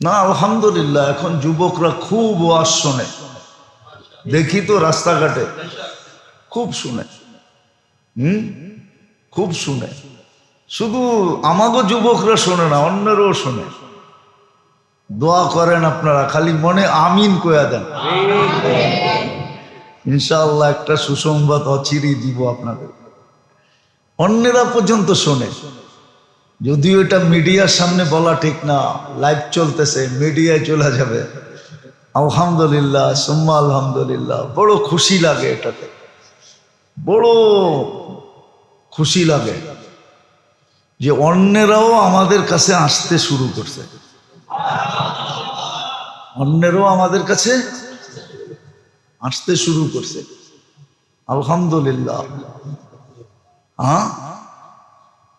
না আলহামদুলিল্লাহ, এখন যুবকরা খুব ওয়াজ শোনে, দেখি তো রাস্তাঘাটে খুব শুনে। খুব শুনে। শুধু আমাগো যুবকরা শোনে না, অন্যেরও শোনে। দোয়া করেন আপনারা, খালি মনে আমিন কয়া দেন, ইনশাআল্লাহ একটা সুসংবাদ অচিরেই দিব আপনাদের। অন্যেরা পর্যন্ত শোনে, যদিও এটা মিডিয়ার সামনে বলা ঠিক না, লাইভ চলতেছে, মিডিয়ায় চলে যাবে। আলহামদুলিল্লাহ সুম্মা আলহামদুলিল্লাহ, বড় খুশি লাগে, এটাতে বড় খুশি লাগে যে অন্যেরাও আমাদের কাছে আসতে শুরু করছে। অন্যেরাও আমাদের কাছে আসতে শুরু করছে, আলহামদুলিল্লাহ। হ্যাঁ,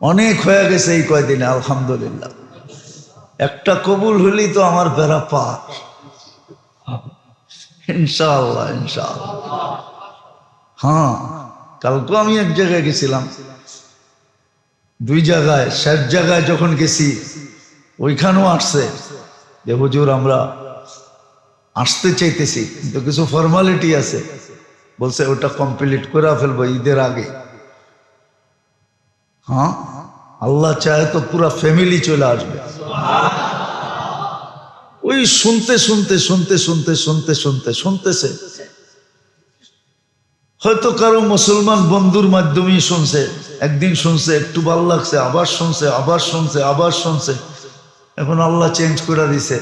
অনেক হয়ে গেছে এই কয়দিনে, আলহামদুলিল্লাহ। একটা কবুল হলেই তো আমার বেড়া পার, ইনশাআল্লাহ ইনশাআল্লাহ। হ্যাঁ, কালকে আমি এক জায়গায় গেছিলাম, দুই জায়গায়, শেষ জায়গায় যখন গেছি ওইখানেও আসছে যে হুজুর আমরা আসতে চাইতেছি, কিন্তু কিছু ফর্মালিটি আছে, বলছে ওটা কমপ্লিট করে ফেলবো ঈদের আগে। হ্যাঁ, আল্লাহ চায় তো পুরা ফ্যামিলি চলে আসবে। ওই শুনতে শুনতে শুনতে শুনতে শুনতে শুনতে শুনতেছে, হয়তো কারো মুসলমান বন্ধুর মাধ্যমেই শুনছে, একদিন শুনছে, একটু ভালো লাগছে, আবার শুনছে, আবার শুনছে, আবার শুনছে। এখন আল্লাহ চেঞ্জ করে দিছে।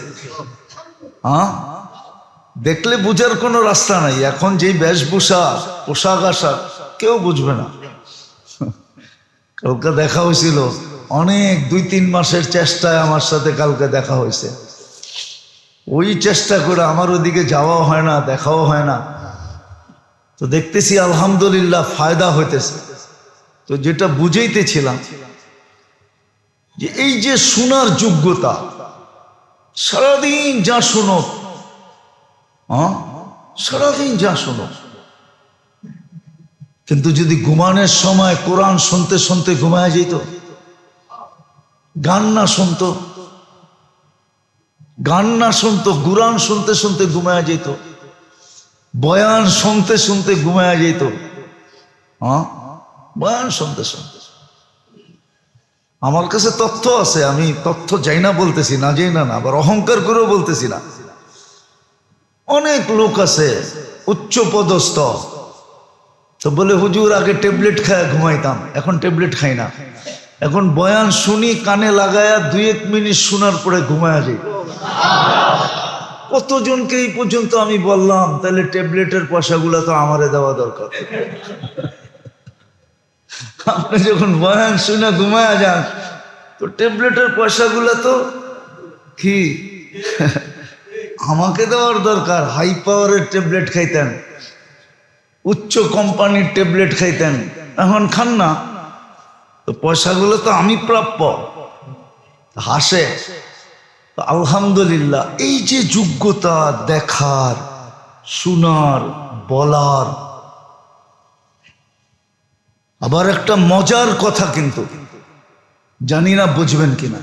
হ্যাঁ, দেখলে বুঝার কোনো রাস্তা নাই। এখন যেই বেশভূষা, পোশাক আশাক, কেউ বুঝবে না। কালকে দেখা হয়েছিল, অনেক 2-3 মাসের চেষ্টায় আমার সাথে কালকে দেখা হয়েছে। ওই চেষ্টা করে আমার ওদিকে যাওয়াও হয় না, দেখাও হয় না, তো দেখতেছি আলহামদুলিল্লাহ ফায়দা হইতেছে। তো যেটা বুঝাইতেছিলাম যে এই যে শোনার যোগ্যতা, সারাদিন যা শোনো, সারাদিন যা শোনো, কিন্তু যদি ঘুমানোর সময় কোরআন শুনতে শুনতে ঘুমায় যেত, গান না শুনতো, গান না শুনতো, কোরআন শুনতে শুনতে ঘুমায় যেত, বয়ান শুনতে শুনতে ঘুমায় যেত। বয়ান শুনতে শুনতে। আমার কাছে তথ্য আছে, আমি তথ্য যাই না বলতেছি না, যাই না, আবার অহংকার করেও বলতেছি না। অনেক লোক আছে উচ্চ পদস্থ, তো বলে হুজুর আগে ট্যাবলেট খায় ঘুমাইতাম, এখন ট্যাবলেট খাই না, এখন বয়ান শুনি, কানে লাগায়া 2-1 মিনিট শোনার পরে ঘুমায়া যাই। কতজনকে এই পর্যন্ত আমি বললাম, তাহলে ট্যাবলেটের পয়সাগুলো তো আমারে দেওয়া দরকার। আপনি যখন বয়ান শুনে ঘুমায়া যান, তো ট্যাবলেটের পয়সাগুলো তো কি আমাকে দেওয়ার দরকার। হাই পাওয়ারের ট্যাবলেট খাইতেন, উচ্চ কোম্পানির ট্যাবলেট খাইতেন, এখন খান না, তো পয়সাগুলো তো আমি প্রাপ্য। হাসে। আলহামদুলিল্লাহ, এই যে যোগ্যতা দেখার, শোনার, বলার। আবার একটা মজার কথা, কিন্তু জানি না বুঝবেন কিনা,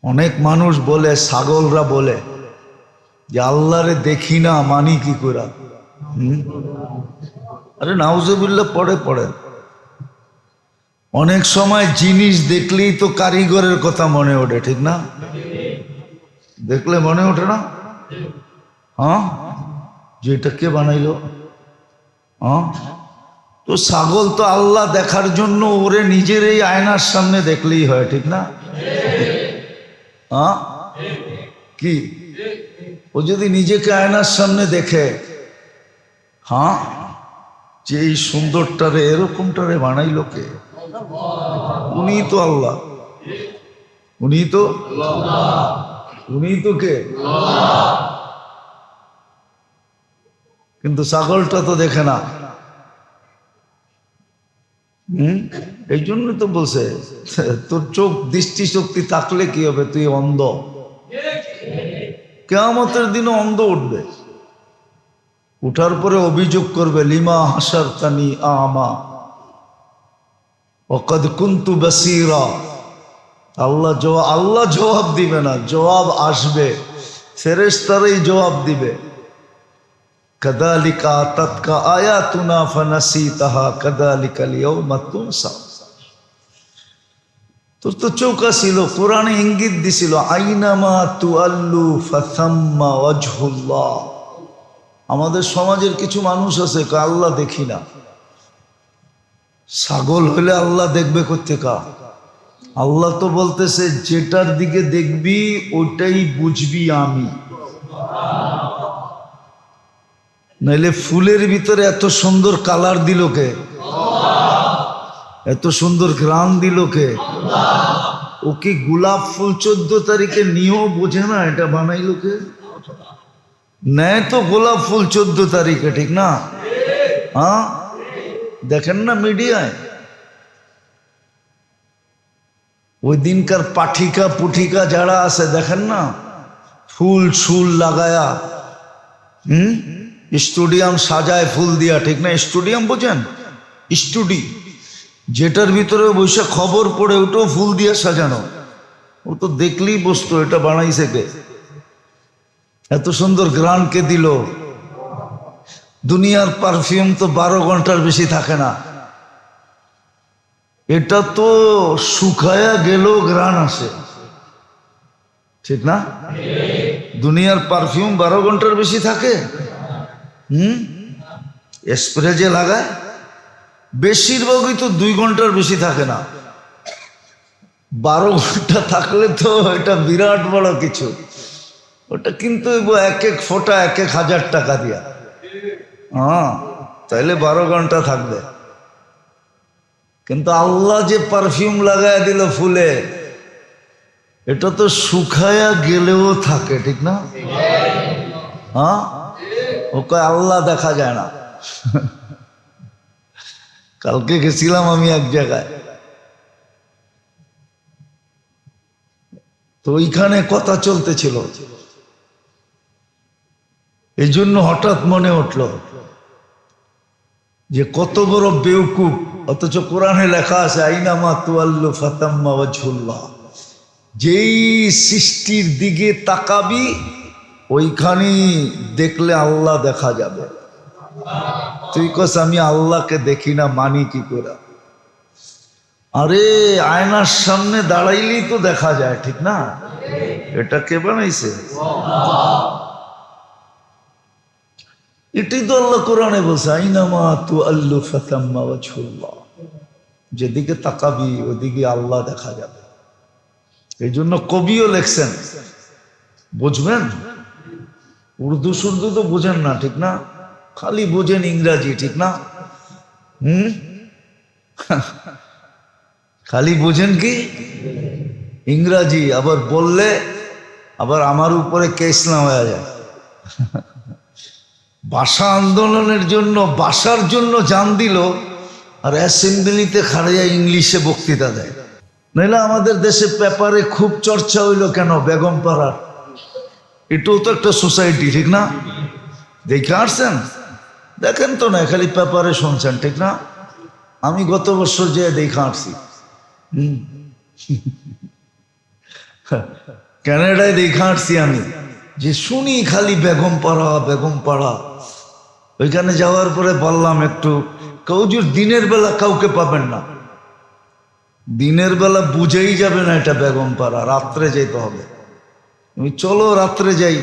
অনেক মানুষ বলে, ছাগলরা বলে যে আল্লাহরে দেখি না, মানি কি করে? আরে নাউজুবিল্লাহ, পড়ে পড়ে। অনেক সময় জিনিস দেখলেই তো কারিগরের কথা মনে ওঠে, ঠিক না? দেখলে মনে ওঠে না? হ্যাঁ, যে এটা কে বানাইলো? হ্যাঁ, তো ছাগল তো আল্লাহ দেখার জন্য ওরে নিজের এই আয়নার সামনে দেখলেই হয়, ঠিক না? হ্যাঁ, কি ও যদি নিজেকে আয়নার সামনে দেখে, হ্যাঁ, যে এই সুন্দরটারে, এরকমটারে বানাইলো কে? উনি তো আল্লাহ, উনি তো কে? কিন্তু ছাগলটা তো দেখে না। এই জন্য তো বলছে, তোর চোখ, দৃষ্টি শক্তি থাকলে কি হবে, তুই অন্ধ। কিয়ামতের দিনে অন্ধ উঠবে, উঠার পরে অভিযোগ করবে, লিমা হাসারতানি আমা ওয়াকাদ কুনতু বাসীরা। আল্লাহ জবাব দিবে না, জবাব আসবে, ফেরেশতারাই জবাব দিবে। কাযালিকা আতাতকা আয়াতুনা ফানাসিতাহা কাযালিকাল ইয়াওমা তুনসা। তোর তো চৌকা ছিল, কোরআনে ইঙ্গিত দিছিল আইনামা তুআল্লু ফাসাম্মা ওয়াজহুল্লাহ। আমাদের সমাজের কিছু মানুষ আছে আল্লাহ দেখি না। ছাগল হলে আল্লাহ দেখবে কোত্থেকা? আল্লাহ তো বলতেছে যেটার দিকে দেখবি ওটাই বুঝবি আমি। নাইলে ফুলের ভিতরে এত সুন্দর কালার দিল কে? এত সুন্দর ঘ্রাণ দিল কে? ওকে গোলাপ ফুল 14 তারিখে নিয়েও বোঝে না এটা বানাইলো কে? নেয় তো গোলাপ ফুল 14 তারিখে, ঠিক না? হ্যাঁ, দেখেন না মিডিয়ায় ওই দিনকার পাঠিকা পুঠিকা যারা আছে দেখেন না, ফুল সুল লাগায়া স্টেডিয়াম সাজায় ফুল দিয়া, ঠিক না? স্টেডিয়াম বোঝেন? স্টুডি যেটার ভিতরে বসে খবর পড়ে ওটাও ফুল দিয়া সাজানো। ও তো দেখলেই বসতো এটা বানাইছে কে? এত সুন্দর গ্রান কে দিল? দুনিয়ার পারফিউম তো 12 ঘন্টার বেশি থাকে না। এটা তো শুকায়া গেলেও গ্রান আসে, ঠিক না? দুনিয়ার পারফিউম 12 ঘন্টার বেশি থাকে? স্প্রে যে লাগায় বেশিরভাগই তো 2 ঘন্টার বেশি থাকে না। 12 ঘন্টা থাকলে তো এটা বিরাট বড় কিছু। ওটা কিন্তু এক এক ফোঁটা 1,000 টাকা দিয়া। হ্যাঁ, তাইলে 12 ঘন্টা থাকবে। কিন্তু আল্লাহ যে পারফিউম লাগায় দিল ফুলে, এটা তো শুকায়া গেলেও থাকে, ঠিক না? হ্যাঁ, ওকে আল্লাহ দেখা যায় না। কালকে গেছিলাম আমি এক জায়গায়, তো ওইখানে কথা চলতেছিল, এই জন্য হঠাৎ মনে উঠল যে কত বড় বেউকুফ, অথচ কোরআনে লেখা আছে আইনামা তুআল্লু ফাতাম্মা ওয়াজহুল্লাহ। যেই সৃষ্টির দিকে তাকাবি ওইখানেই দেখলে আল্লাহ দেখা যাবে। তুই কস আমি আল্লাহকে দেখি না, মানি কি করে? আরে আয়নার সামনে দাঁড়াইলেই তো দেখা যায়, ঠিক না? এটা কে বানাইছে? এটাই তো আল্লাহ কোরআনে বলছে আইনামা তুআল্লু ফাতাম্মা ওয়াজহুল্লাহ। যেদিকে তাকাবি ওদিকে আল্লাহ দেখা যাবে। এই জন্য কবিও লেখছেন, বুঝবেন? উর্দু সুর্দু তো বোঝেন না, ঠিক না? খালি বোঝেন ইংরাজি, ঠিক না? খালি বোঝেন কি ইংরাজি, আবার বললে আবার আমার উপরে কেস না হয়ে যায়। ভাষা আন্দোলনের জন্য, ভাষার জন্য জান দিল, আর অ্যাসেম্বলিতে খাড়াইয়া ইংলিশে বক্তৃতা দেয়। নইলে আমাদের দেশে পেপারে খুব চর্চা হইল কেন বেগমপাড়ার? এটাও তো একটা সোসাইটি, ঠিক না? দেখে আসছেন? দেখেন তো না, খালি পেপারে শুনছেন, ঠিক না? আমি গত বছর যে দেখে আসছি, ক্যানাডায় দেখে আসছি আমি, যে শুনি খালি বেগমপাড়া বেগমপাড়া। ওইখানে যাওয়ার পরে বললাম একটু, কৌজুর দিনের বেলা কাউকে পাবেন না, দিনের বেলা বুঝেই যাবে না এটা বেগমপাড়া, রাত্রে যেতে হবে। আমি চলো রাত্রে যাই।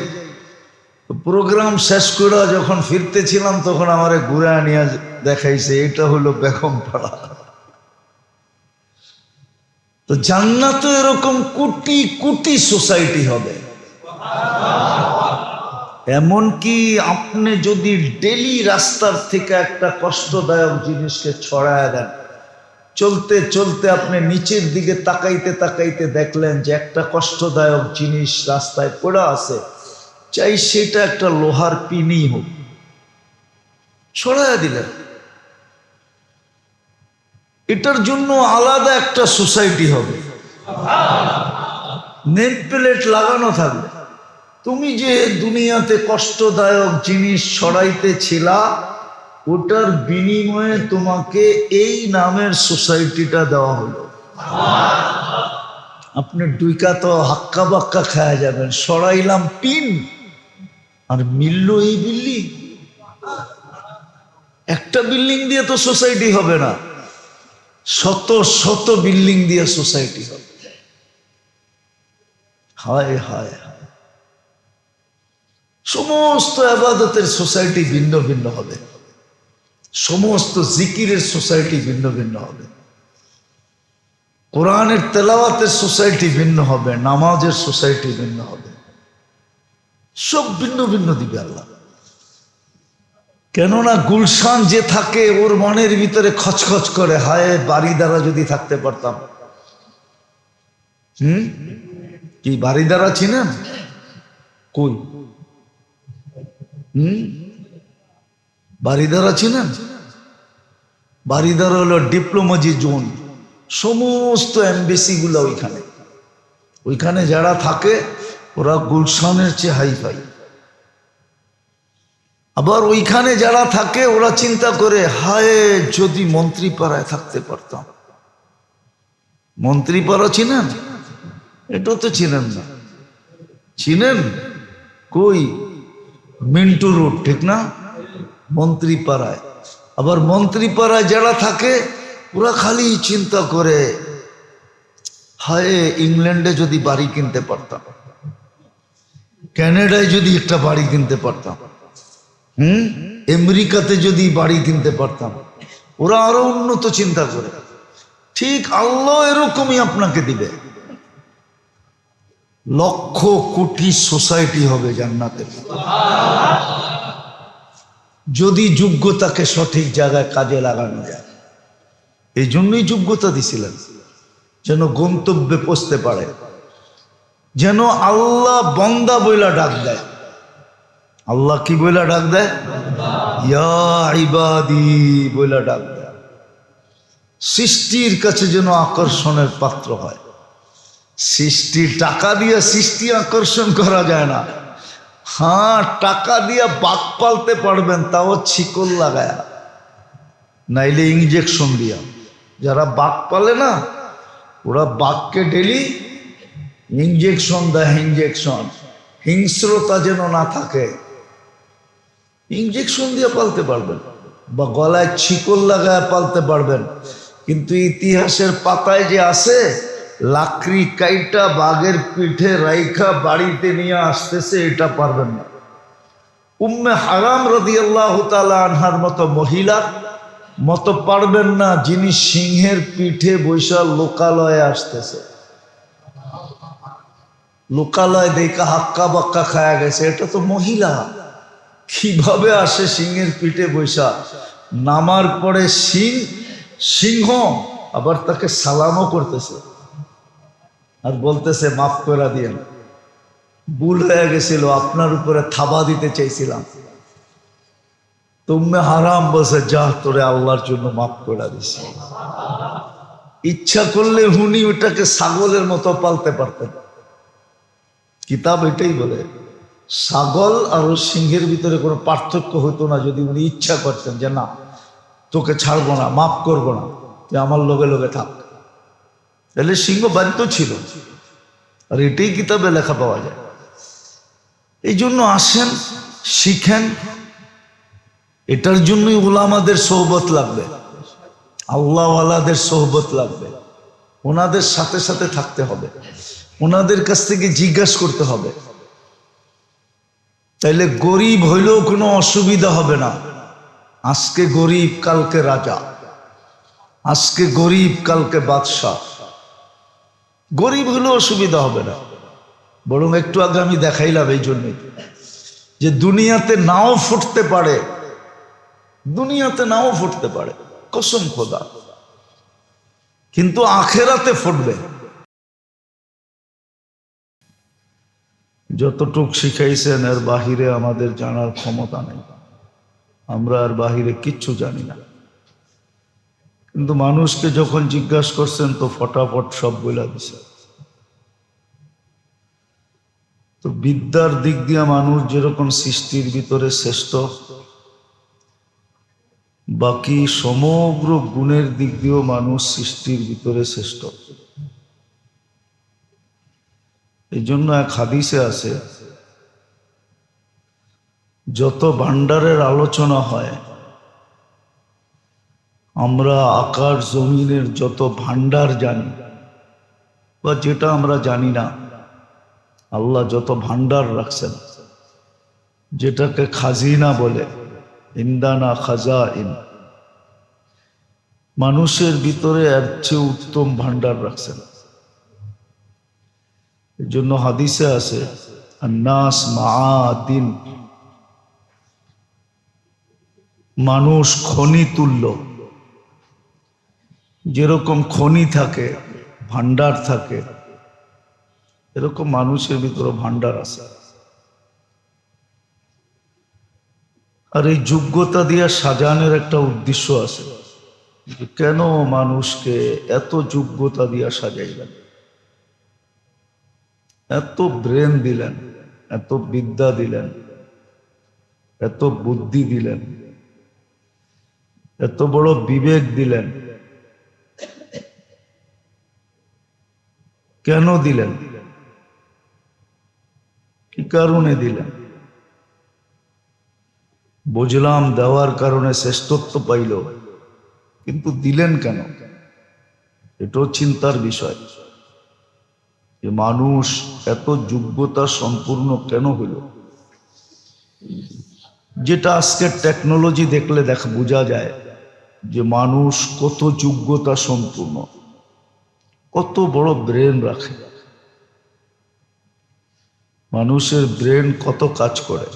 প্রোগ্রাম শেষ করে যখন ফিরতেছিলাম তখন আমারে ঘুরে আনিয়া দেখাইছে এটা হলো বেগমপাড়া। তো জান্নাতে এরকম কোটি কোটি সোসাইটি হবে। এমনকি আপনি যদি ডেলি রাস্তার থেকে একটা কষ্টদায়ক জিনিসকে ছড়ায় দেন, চলতে চলতে আপনি নিচের দিকে তাকাইতে তাকাইতে দেখলেন যে একটা কষ্টদায়ক জিনিস রাস্তায় পড়ে আছে, চাই সেটা একটা লোহার পিনি হোক, ছড়ায় দিলেন। এটার জন্য আলাদা একটা সোসাইটি হবে, নেম প্লেট লাগানো থাকবে। তুমি যে দুনিয়াতে কষ্টদায়ক জিনিস ছড়াইতেছিলা, ওটার বিনিময়ে তোমাকে এই নামের সোসাইটিটা দেওয়া হলো। আপনি ডুইকা তো হাক্কা বাক্কা খায়া যাবেন, সরাইলাম পিন আর মিলল এই বিল্ডিং। একটা বিল্ডিং দিয়ে তো সোসাইটি হবে না, শত শত বিল্ডিং দিয়ে সোসাইটি হবে। হায় হায়, সমস্ত আবাদতের সোসাইটি ভিন্ন ভিন্ন হবে, সমস্ত জিকিরের সোসাইটি ভিন্ন ভিন্ন হবে, কোরআনের তেলাওয়াতের সোসাইটি ভিন্ন হবে, নামাজের সোসাইটি ভিন্ন হবে, সব ভিন্ন ভিন্ন দিবে আল্লাহ। কেননা গুলশান যে থাকে ওর মনের ভিতরে খচখচ করে, হায় বাড়ি দ্বারা যদি থাকতে পারতাম। কি বাড়ি দ্বারা চিনেন? কই বাড়ি দ্বারা চিনেন? বাড়ি দ্বারা হলো ডিপ্লোমাজি জোন, সমস্ত এমবেসি গুলা ওইখানে। ওইখানে যারা থাকে ওরা গুলশানের চেয়ে হাই ফাই। আবার ওইখানে যারা থাকে ওরা চিন্তা করে, হায় যদি মন্ত্রীপাড়ায় থাকতে পারতাম। মন্ত্রীপাড়া চিনেন? এটা তো চিনেন না। চিনেন? কই? মিন্টু রোড, ঠিক না? মন্ত্রীপাড়ায়। আবার মন্ত্রীপাড়ায় যারা থাকে ওরা খালি চিন্তা করে, হায় ইংল্যান্ডে যদি বাড়ি কিনতে পারতাম, কানাডায় যদি একটা বাড়ি কিনতে পারতাম, আমেরিকাতে যদি বাড়ি কিনতে পারতাম। ওরা আরো উন্নত চিন্তা করে। ঠিক আল্লাহ এরকমই আপনাকে দিবে। লক্ষ কোটি সোসাইটি হবে জান্নাতে, যদি যোগ্যতাকে সঠিক জায়গায় কাজে লাগানো যায়। এই জন্যই যোগ্যতা দিছিলেন, যেন গন্তব্যে পৌঁছতে পারে, যেন আল্লাহ বন্দা বইলা ডাক দেয়। আল্লাহ কি বইলা ডাক দেয়? ইয়া ইবাদি বইলা ডাক দেয়। সৃষ্টির কাছে যেন আকর্ষণের পাত্র হয়। সৃষ্টি টাকা দিয়ে সৃষ্টি আকর্ষণ করা যায় না। হ্যাঁ, টাকা দিয়ে বাঘ পালতে পারবেন, তাও ছিকল লাগায়, নাইলে ইঞ্জেকশন দিয়া। যারা বাঘ পালে না, ওরা বাঘকে ডেলি ইঞ্জেকশন দেয়। ইঞ্জেকশন, হিংস্রতা যেন না থাকে, ইঞ্জেকশন দিয়ে পালতে পারবেন, বা গলায় ছিকল লাগায় পালতে পারবেন। কিন্তু ইতিহাসের পাতায় যে আছে, লাকড়ি কাইটা বাঘের পিঠে রাইখা বাড়িতে নিয়ে আসতেছে, এটা পারবেন না। উম্মে হারাম রাদিয়াল্লাহু তাআলা আনহার মতো মহিলার মতো পারবেন না, যিনি সিংহের পিঠে বৈশা লোকালয়ে আসতেছে। লোকালয় দেখা হাক্কা বাক্কা খায়া গেছে, এটা তো মহিলা। কিভাবে আসে সিংহের পিঠে বৈশা? নামার পরে সিংহ আবার তাকে সালামও করতেছে আর বলতেছে, মাফ করে দিয়েন, ভুল হয়ে গেছিল, আপনার উপরে থাবা দিতে চাইছিলাম। তুমি হারাম বসে, যা তোরে আল্লাহর জন্য মাফ করে দিছি। ইচ্ছা করলে উনি ওটাকে ছাগলের মতো পালতে পারতেন। কিতাব এটাই বলে, ছাগল আর সিংহের ভিতরে কোনো পার্থক্য হতো না, যদি উনি ইচ্ছা করতেন যে না, তোকে ছাড়বো না, মাফ করবো না, তুই আমার লগে লগে থাক, তাহলে সিংহ বাধ্য ছিল। আর এটাই কিতাবে লেখা পাওয়া যায়। এই জন্য আসেন, শিখেন। এটার জন্যই উলামাদের সোহবত লাগবে, আল্লাহওয়ালাদের সোহবত লাগবে। ওনাদের সাথে সাথে থাকতে হবে, ওনাদের কাছ থেকে জিজ্ঞাসা করতে হবে। তাইলে গরিব হইলেও কোনো অসুবিধা হবে না। আজকে গরিব কালকে রাজা, আজকে গরিব কালকে বাদশাহ। গরিব হলেও অসুবিধা হবে না। বরং একটু আগে আমি দেখাইলাম এই জন্যই যে দুনিয়াতে নাও ফুটতে পারে, দুনিয়াতে নাও ফুটতে পারে, কসম খোদা, কিন্তু আখেরাতে ফুটবে। যতটুক শিখাইছেন এর বাহিরে আমাদের জানার ক্ষমতা নেই, আমরা আর বাহিরে কিচ্ছু জানি না। কিন্তু মানুষকে যখন জিজ্ঞাসা করছেন তো ফটাফট সব বলে দিছে। তো বিদ্যার দিক দিয়ে মানুষ যেরকম সৃষ্টির ভিতরে শ্রেষ্ঠ, বাকি সমগ্র গুণের দিক দিয়েও মানুষ সৃষ্টির ভিতরে শ্রেষ্ঠ। এই জন্য এক হাদিসে আছে, যত ভান্ডারের আলোচনা হয়, আমরা আকাশ জমিনের যত ভান্ডার জানি বা যেটা আমরা জানি না, আল্লাহ যত ভান্ডার রাখছেন, যেটাকে খাজিনা বলে, ইন্দানা খাজাইন, মানুষের ভিতরে এর চেয়ে উত্তম ভান্ডার রাখছেন। এই জন্য হাদিসে আছে, আন্নাস মাআদিন, মানুষ খনি তুল্য। যেরকম খনি থাকে, ভান্ডার থাকে, এরকম মানুষের ভিতরে ভান্ডার আছে। আর এই যোগ্যতা দিয়ে সাজানোর একটা উদ্দেশ্য আছে, কেন মানুষকে এত যোগ্যতা দিয়ে সাজাইলেন, এত ব্রেন দিলেন, এত বিদ্যা দিলেন, এত বুদ্ধি দিলেন, এত বড় বিবেক দিলেন, কেন দিলেন, কি কারণে দিলেন? বুঝলাম দেওয়ার কারণে শ্রেষ্ঠত্ব পাইল, কিন্তু দিলেন কেন? এটাও চিন্তার বিষয় যে মানুষ এত যোগ্যতা সম্পূর্ণ কেন হইল। যেটা আজকের টেকনোলজি দেখলে বোঝা যায় যে মানুষ কত যোগ্যতা সম্পূর্ণ, কত বড় ব্রেন রাখে, মানুষের ব্রেন কত কাজ করে।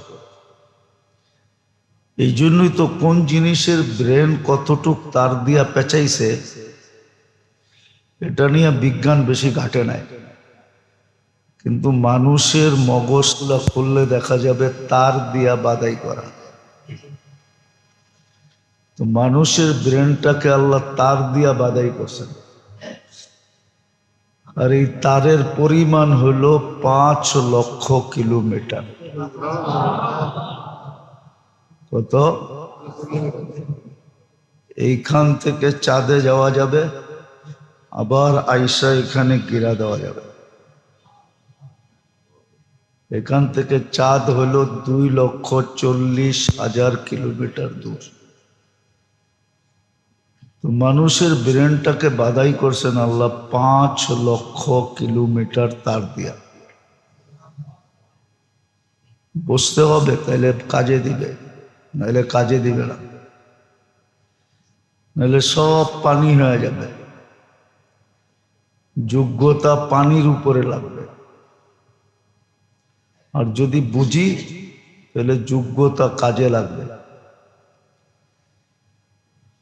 এই জন্যই তো কোন জিনিসের ব্রেন কতটুক তার দিয়া পেঁচাইছে, এটা নিয়ে বিজ্ঞান বেশি ঘাটে নাই, কিন্তু মানুষের মগজগুলা খুললে দেখা যাবে তার দিয়া বাদাই করা। তো মানুষের ব্রেনটাকে আল্লাহ তার দিয়া বাদাই করছেন, আর এই তারের পরিমাণ হইল 5 লক্ষ কিলোমিটার। কত? এইখান থেকে চাঁদে যাওয়া যাবে, আবার আইসা এখানে গিরা দেওয়া যাবে। এখান থেকে চাঁদ হলো 2,40,000 কিলোমিটার দূর। তো মানুষের ব্রেনটাকে বাধাই করছেন আল্লাহ 5 লক্ষ কিলোমিটার তার দিয়া। বসতে হবে, তাইলে কাজে দিবে, নাহলে কাজে দিবে না, নাহলে সব পানি হয়ে যাবে। যোগ্যতা পানির উপরে লাগবে। আর যদি বুঝি তাহলে যোগ্যতা কাজে লাগবে।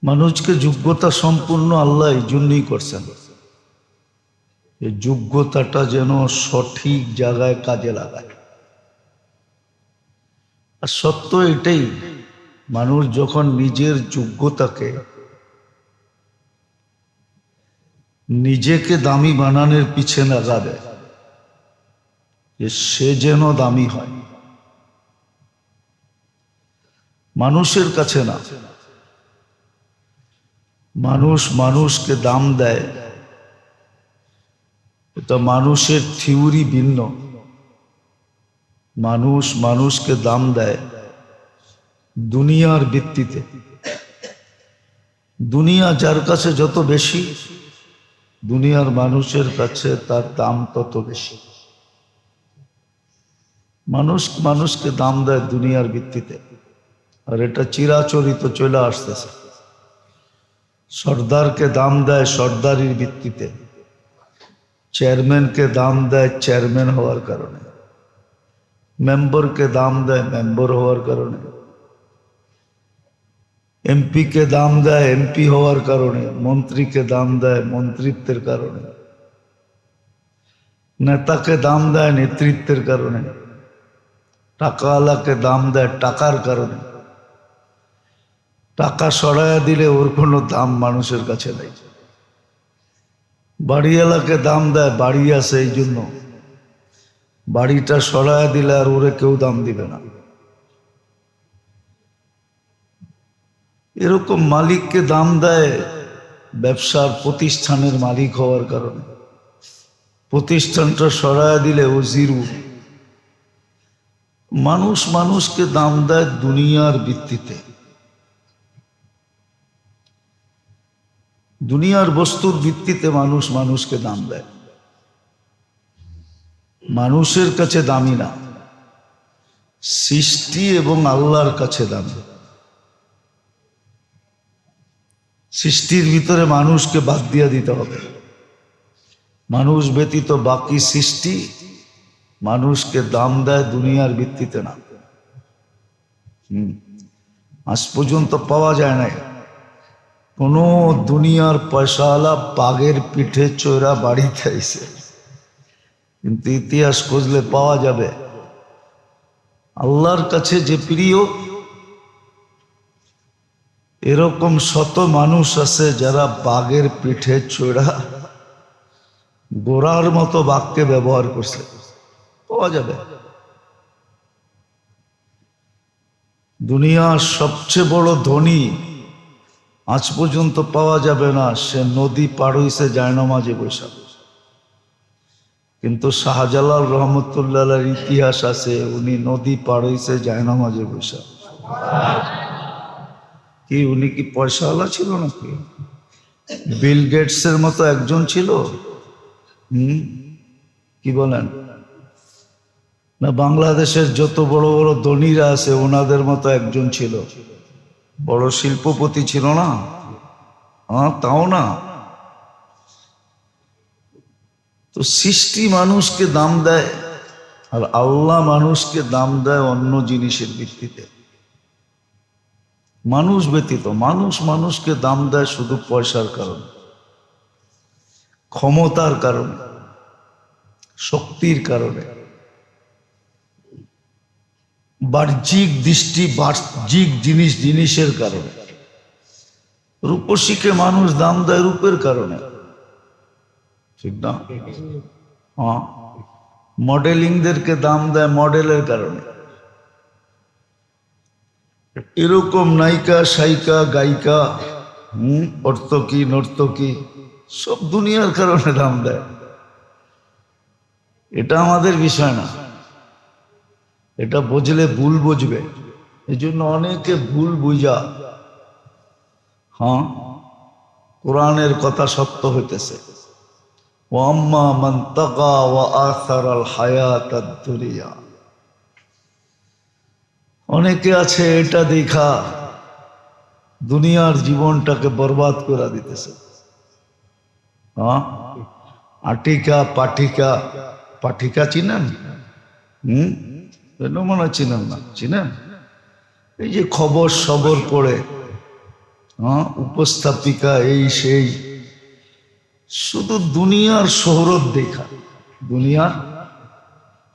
মানুষকে যোগ্যতা সম্পূর্ণ আল্লাহ এই জন্যই করছেন, এই যোগ্যতাটা যেন সঠিক জায়গায় কাজে লাগায়। আর সত্য এটাই, মানুষ যখন নিজের যোগ্যতাকে, নিজেকে দামি বানানোর পিছে লাগাবে যে সে যেন দামি হয়, মানুষের কাছে না। মানুষ মানুষকে দাম দেয়, এটা মানুষের থিওরি ভিন্ন। মানুষ মানুষকে দাম দেয় দুনিয়ার ভিত্তিতে। দুনিয়া যার কাছে যত বেশি, দুনিয়ার মানুষের কাছে তার দাম তত বেশি। মানুষ মানুষকে দাম দেয় দুনিয়ার ভিত্তিতে, আর এটা চিরাচরিত চলে আসতেছে। সর্দারকে দাম দেয় সর্দারির ভিত্তিতে, চেয়ারম্যানকে দাম দেয় চেয়ারম্যান হওয়ার কারণে, মেম্বারকে দাম দেয় মেম্বার হওয়ার কারণে, এমপিকে দাম দেয় এমপি হওয়ার কারণে, মন্ত্রীকে দাম দেয় মন্ত্রিত্বের কারণে, নেতাকে দাম দেয় নেতৃত্বের কারণে, টাকাওয়ালাকে দাম দেয় টাকার কারণে। টাকা সরাইয়া দিলে ওর কোনো দাম মানুষের কাছে নেই। বাড়িওয়ালাকে দাম দেয় বাড়ি আছে এই জন্য, বাড়িটা সরাইয়া দিলে আর ওরে কেউ দাম দিবে না। এরকম মালিককে দাম দেয় ব্যবসার প্রতিষ্ঠানের মালিক হওয়ার কারণে। প্রতিষ্ঠানটা সরায় দিলে ও জিরো। মানুষ মানুষকে দাম দেয় দুনিয়ার ভিত্তিতে, দুনিয়ার বস্তুর ভিত্তিতে মানুষ মানুষকে দাম দেয়। মানুষের কাছে দামি না, সৃষ্টি এবং আল্লাহর কাছে দামি। সৃষ্টির ভিতরে মানুষকে বাদ দিয়ে দিতে হবে। মানুষ ব্যতীত বাকি সৃষ্টি মানুষকে দাম দেয় দুনিয়ার ভিত্তিতে না। আজ পর্যন্ত পাওয়া যায় না কোন দুনিয়ার পয়সাওয়ালা বাঘের পিঠে চড়া বাড়িতে আইছে, কিন্তু ইতিহাস খুঁজলে পাওয়া যাবে আল্লাহর কাছে যে প্রিয় এরকম শত মানুষ আছে যারা বাঘের পিঠে চড়া গোড়ার মতো বাঘকে ব্যবহার করছে, পাওয়া যাবে। দুনিয়ার সবচেয়ে বড় ধনী আজ পর্যন্ত পাওয়া যাবে না, সে নদী পার হইছে জায়নামাজে বসে। কিন্তু শাহজালাল রহমতুল্লাহর ইতিহাস আছে, উনি নদী পার হইছে জায়নামাজে বসে। কি উনি কি পয়সাওয়ালা ছিল নাকি? বিল গেটসের মতো একজন ছিল? কি বলেন? না বাংলাদেশের যত বড় বড় ধনীরা আছে ওনাদের মতো একজন ছিল? বড় শিল্পপতি ছিল না? হ্যাঁ, তাও না। তো সৃষ্টি মানুষকে দাম দেয় আর আল্লাহ মানুষকে দাম দেয় অন্য জিনিসের ভিত্তিতে। মানুষ ব্যতীত মানুষ মানুষকে দাম দেয় শুধু পয়সার কারণে, ক্ষমতার কারণে, শক্তির কারণে, বাহ্যিক দৃষ্টি, বাহ্যিক জিনিসের কারণে। রূপসীকে মানুষ দাম দেয় রূপের কারণে, ঠিক না? হ্যাঁ, মডেলিংদেরকে দাম দেয় মডেলের কারণে। এরকম নায়িকা, সায়িকা, গায়িকা, অর্থকী, নর্তকী সব দুনিয়ার কারণে দাম দেয়। এটা আমাদের বিষয় না, এটা বুঝলে ভুল বুঝবে। এই জন্য অনেকে ভুল বুঝা হ্যাঁ কোরআনের কথা সত্য হইতেছে। ওয়াম্মা মান তাগা ওয়া আসারাল হায়াতাদ দুনিয়া। অনেকে আছে এটা দেখা দুনিয়ার জীবনটাকে বরবাদ করে দিতেছে। হ্যাঁ, আটিকা পাটিকা, পাটিকা চিনেন? মনে চিনেন না? চিনেন? এই যে খবর সবর পড়ে, হ্যাঁ, উপস্থাপিকা, এই সেই, শুধু দুনিয়ার শোহরত দেখা। দুনিয়ার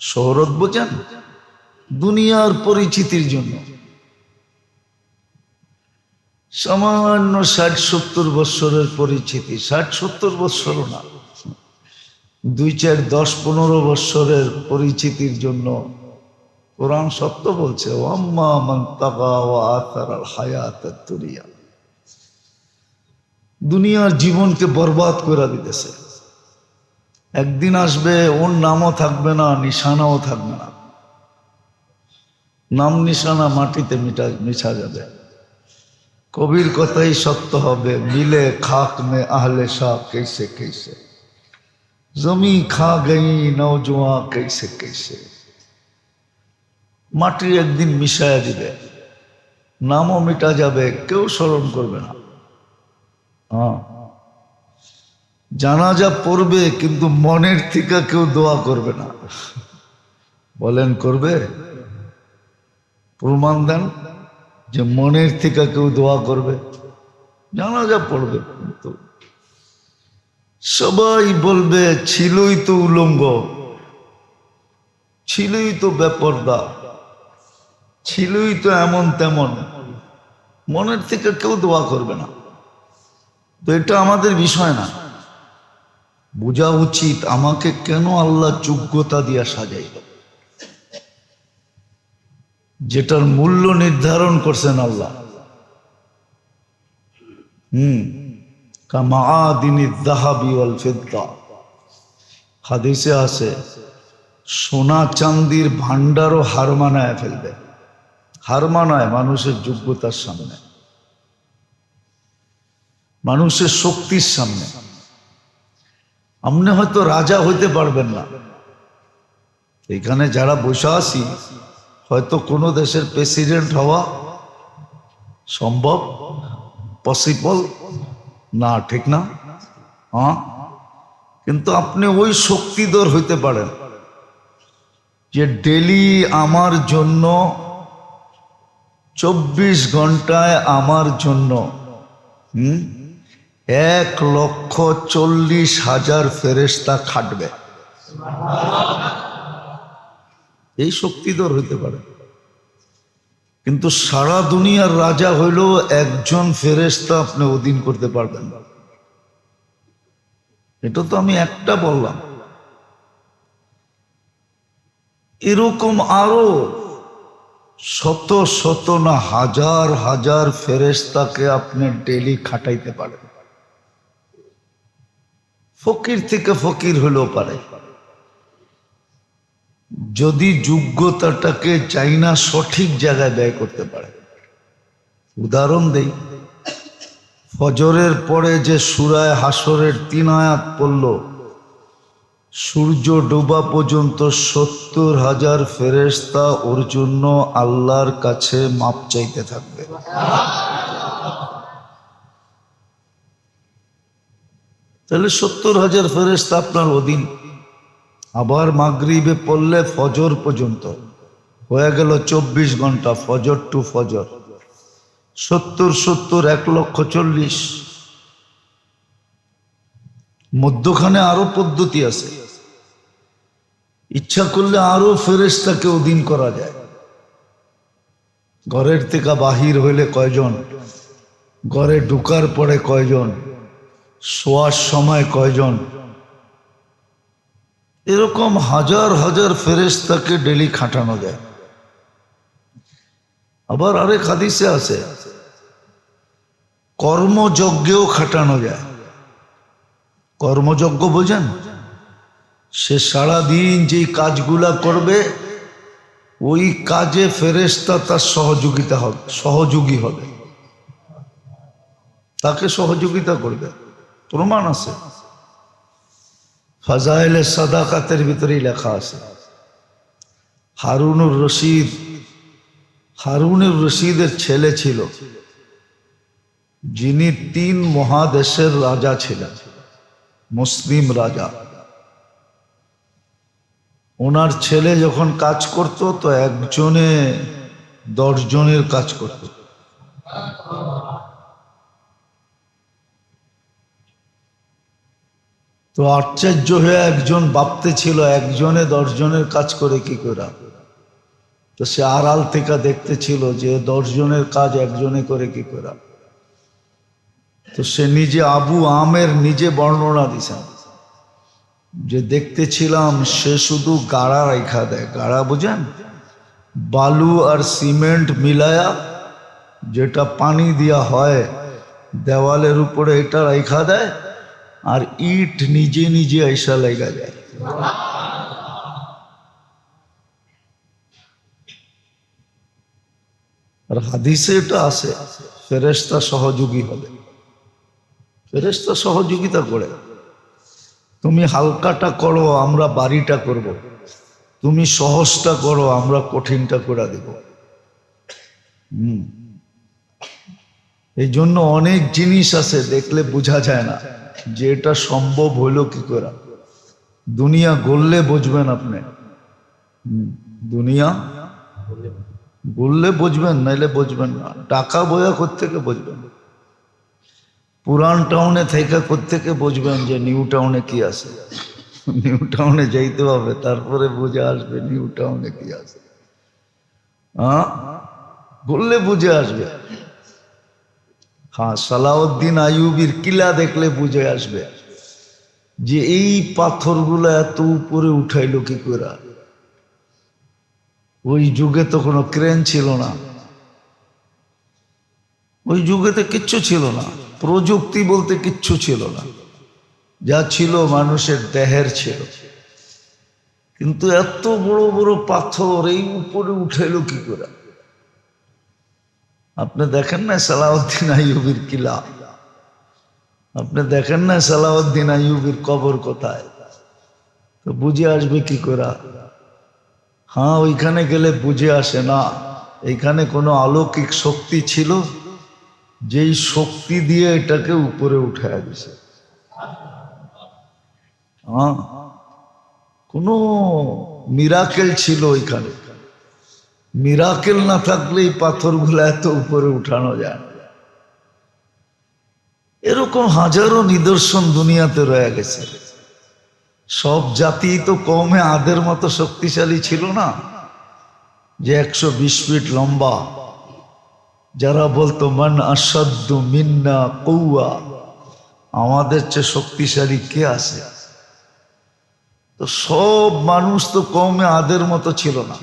শোহরত বোঝেন? দুনিয়ার পরিচিতির জন্য সামান্য ৬০-৭০ বৎসরের পরিচিতি, ৬০-৭০ বৎসরও না, ২, ৪, ১০, ১৫ বৎসরের পরিচিতির জন্য কোরআন সত্য বলছে, ওয়াম্মা মান তাগা ওয়া আসারাল হায়াতাদ দুনিয়া। দুনিয়ার জীবনকে বরবাদ করে দিতেছে। একদিন আসবে ওর নামও থাকবে না, নিশানাও থাকবে না। নাম নিশানা মাটিতে মিশা যাবে। কবির কথাই সত্য হবে, মিলে খাক মে আহলে শাহ कैसे कैसे, জমি খা গই নওজোয়ান कैसे कैसे। মাটি একদিন মিশায়া দিবে, নামও মিটা যাবে, কেউ স্মরণ করবে না। হ্যাঁ, জানাজা পড়বে কিন্তু মনের থেকে কেউ দোয়া করবে না। বলেন করবে? প্রমাণ দেন যে মনের থেকে কেউ দোয়া করবে। জানাজা পড়বে কিন্তু সবাই বলবে ছিলই তো উলঙ্গ, ছিলই তো বেপরদা, ছিলই তো এমন তেমন। মনের থেকে কেউ দোয়া করবে না। তো এটা আমাদের বিষয় না। বোঝা উচিত আমাকে কেন আল্লাহ যোগ্যতা দিয়া সাজাইল, যেটার মূল্য নির্ধারণ করছেন আল্লাহ। কামাআদিনিদ যাহাবি ওয়াল ফিদ্দা, হাদিসে আছে সোনা চান্দির ভান্ডারও হার মানায় ফেলবে, হার মানায় মানুষের যোগ্যতার সামনে, মানুষের শক্তির সামনে। আপনি হয়তো রাজা হইতে পারবেন না, এখানে যারা বসে আছি হয়তো কোনো দেশের প্রেসিডেন্ট হওয়া সম্ভব, পসিবল না, ঠিক না? হ্যাঁ, কিন্তু আপনি ওই শক্তিধর হইতে পারেন যে ডেলি আমার জন্য 24 ঘন্টায় আমার জন্য 1,40,000 ফেরেশতা খাটবে। এই শক্তিধর হইতে পারে, কিন্তু সারা দুনিয়ার রাজা হইলেও একজন ফেরেশতা আপনি অধীন করতে পারবেন না। এটা তো আমি একটা বললাম, এরকম আরো শত শত না হাজার হাজার ফেরেশতাকে আপনি ডেলি খাটাইতে পারেন। ফকির থেকে ফকির হলেও পারে, যদি যোগ্যতাটাকে চাই না সঠিক জায়গায় ব্যয় করতে পারে। উদাহরণ দেই, ফজরের পরে যে সূরা হাসরের 3 আয়াত পড়ল, সূর্য ডোবা পর্যন্ত 70,000 ফেরেশতা ওর জন্য আল্লাহর কাছে মাপ চাইতে থাকবে। তাহলে 70,000 ফেরেশতা আপনার অধীন। আবার মাগরিবে পড়লে ফজর পর্যন্ত হয়ে গেল 24 ঘন্টা, ফজর টু ফজর, 70 1,40,000। মধ্যখানে আরো পদ্ধতি আছে, ইচ্ছা করলে আরো ফেরেশতাকে অধীন করা যায়। ঘরের থেকে বাহির হইলে কয়জন, ঘরে ঢুকার পরে কয়জন, শোয়ার সময় কয়জন, এরকম হাজার হাজার ফেরেশতাকে ডেলি খাটানো যায়। আবার আরেক হাদিসে আছে কর্মযজ্ঞেও খাটানো যায়। কর্মযজ্ঞ বোঝেন? সে সারাদিন যেই কাজগুলা করবে ওই কাজে ফেরেশতা তার সহযোগী হবে, তাকে সহযোগিতা করবে। প্রমাণ আছে, ফাজাইলে সাদাকাতের ভিতরেই লেখা আছে। হারুনুর রশিদের ছেলে ছিল যিনি 3 মহাদেশের রাজা ছিলেন, মুসলিম রাজা। ওনার ছেলে যখন কাজ করত তো একজনে 10 জনের কাজ করত। তো আশ্চর্য হয়ে একজন ভাবতে ছিল একজনে 10 জনের কাজ করে কি করে। তো সে আড়াল থেকে দেখতে ছিল যে 10 জনের কাজ একজনে করে কি করে। তো সে নিজে আবু আমের নিজে বর্ণনা দিছেন যে দেখতেছিলাম সে শুধু গাড়া রেখা দেয়। গাড়া বুঝেন? বালু আর সিমেন্ট মিলায়া যেটা পানি দেওয়া হয় দেওয়ালের উপরে, এটা রেখা দেয় আর ইট নিজে নিজে আইসা লেগা যায়। আর হাদিসে এটা আছে ফেরেশতা সহযোগী হবে, ফেরেশতা সহযোগিতা করে। তুমি হালকাটা করো, আমরা বাড়িটা করব। তুমি সহজটা করো, আমরা কঠিনটা করে দেব। এই জন্য অনেক জিনিস আছে দেখলে বোঝা যায় না যে এটা সম্ভব হইল কি করে। দুনিয়া গড়লে বুঝবেন আপনি, দুনিয়া গড়লে বুঝবেন, নাইলে বুঝবেন না। টাকা বয়া কোত্থেকে বুঝবেন? পুরান টাউনে থেকে কোত্থেকে বুঝবেন যে নিউ টাউনে কি আছে? নিউ টাউনে যাইতে হবে, তারপরে বুঝে আসবে নিউ টাউনে কি আছে। হ্যাঁ, বললে বুঝে আসবে। হ্যাঁ, সালাউদ্দিন আইয়ুবীর কিলা দেখলে বুঝে আসবে যে এই পাথরগুলো এত উপরে উঠাইলো কি করে। ওই যুগে তো কোনো ক্রেন ছিল না, ওই যুগেতে কিচ্ছু ছিল না, প্রযুক্তি বলতে কিচ্ছু ছিল না। যা ছিল মানুষের দেহের ছিল। কিন্তু এত বড় বড় পাথর এই উপরে উঠেলো কি করে? আপনি দেখেন না সালাউদ্দিন আইয়ুবীর কিলা, আপনি দেখেন না সালাউদ্দিন আইয়ুবীর কবর কোথায়, তো বুঝে আসবে কি করে? হ্যাঁ, ওইখানে গেলে বুঝে আসে না। এইখানে কোনো অলৌকিক শক্তি ছিল, যেই শক্তি দিয়ে এটাকে উপরে উঠায় দিছে। হ্যাঁ, কোনো মিরাকেল ছিল ওইখানে। মিরাকেল না থাকলে এই পাথরগুলো এত উপরে উঠানো যায় না। এরকম হাজারো নিদর্শন দুনিয়াতে রয়ে গেছে। সব জাতি তো কমে আদের মতো শক্তিশালী ছিল না, যে 120 ফিট লম্বা, যারা বলতো মান আসাদ্দু মিন্না কৌয়া, আমাদের চেয়ে শক্তিশালী কে আছে? তো সব মানুষ তো কমে আদের মতো ছিল না,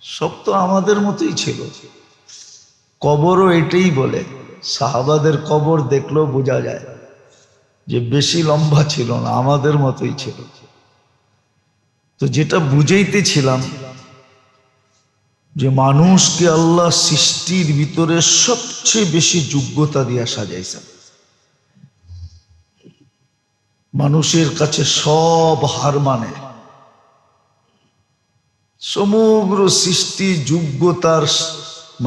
সব তো আমাদের মতোই ছিল। কবরও এটাই বলে, সাহাবাদের কবর দেখলেও বোঝা যায় যে বেশি লম্বা ছিল না, আমাদের মতোই ছিল। তো যেটা বুঝাইতেছিলাম, যে মানুষকে আল্লাহ সৃষ্টির ভিতরে সবচেয়ে বেশি যোগ্যতা দিয়া সাজাইছেন। মানুষের কাছে সব হার মানে, সমগ্র সৃষ্টি যোগ্যতার,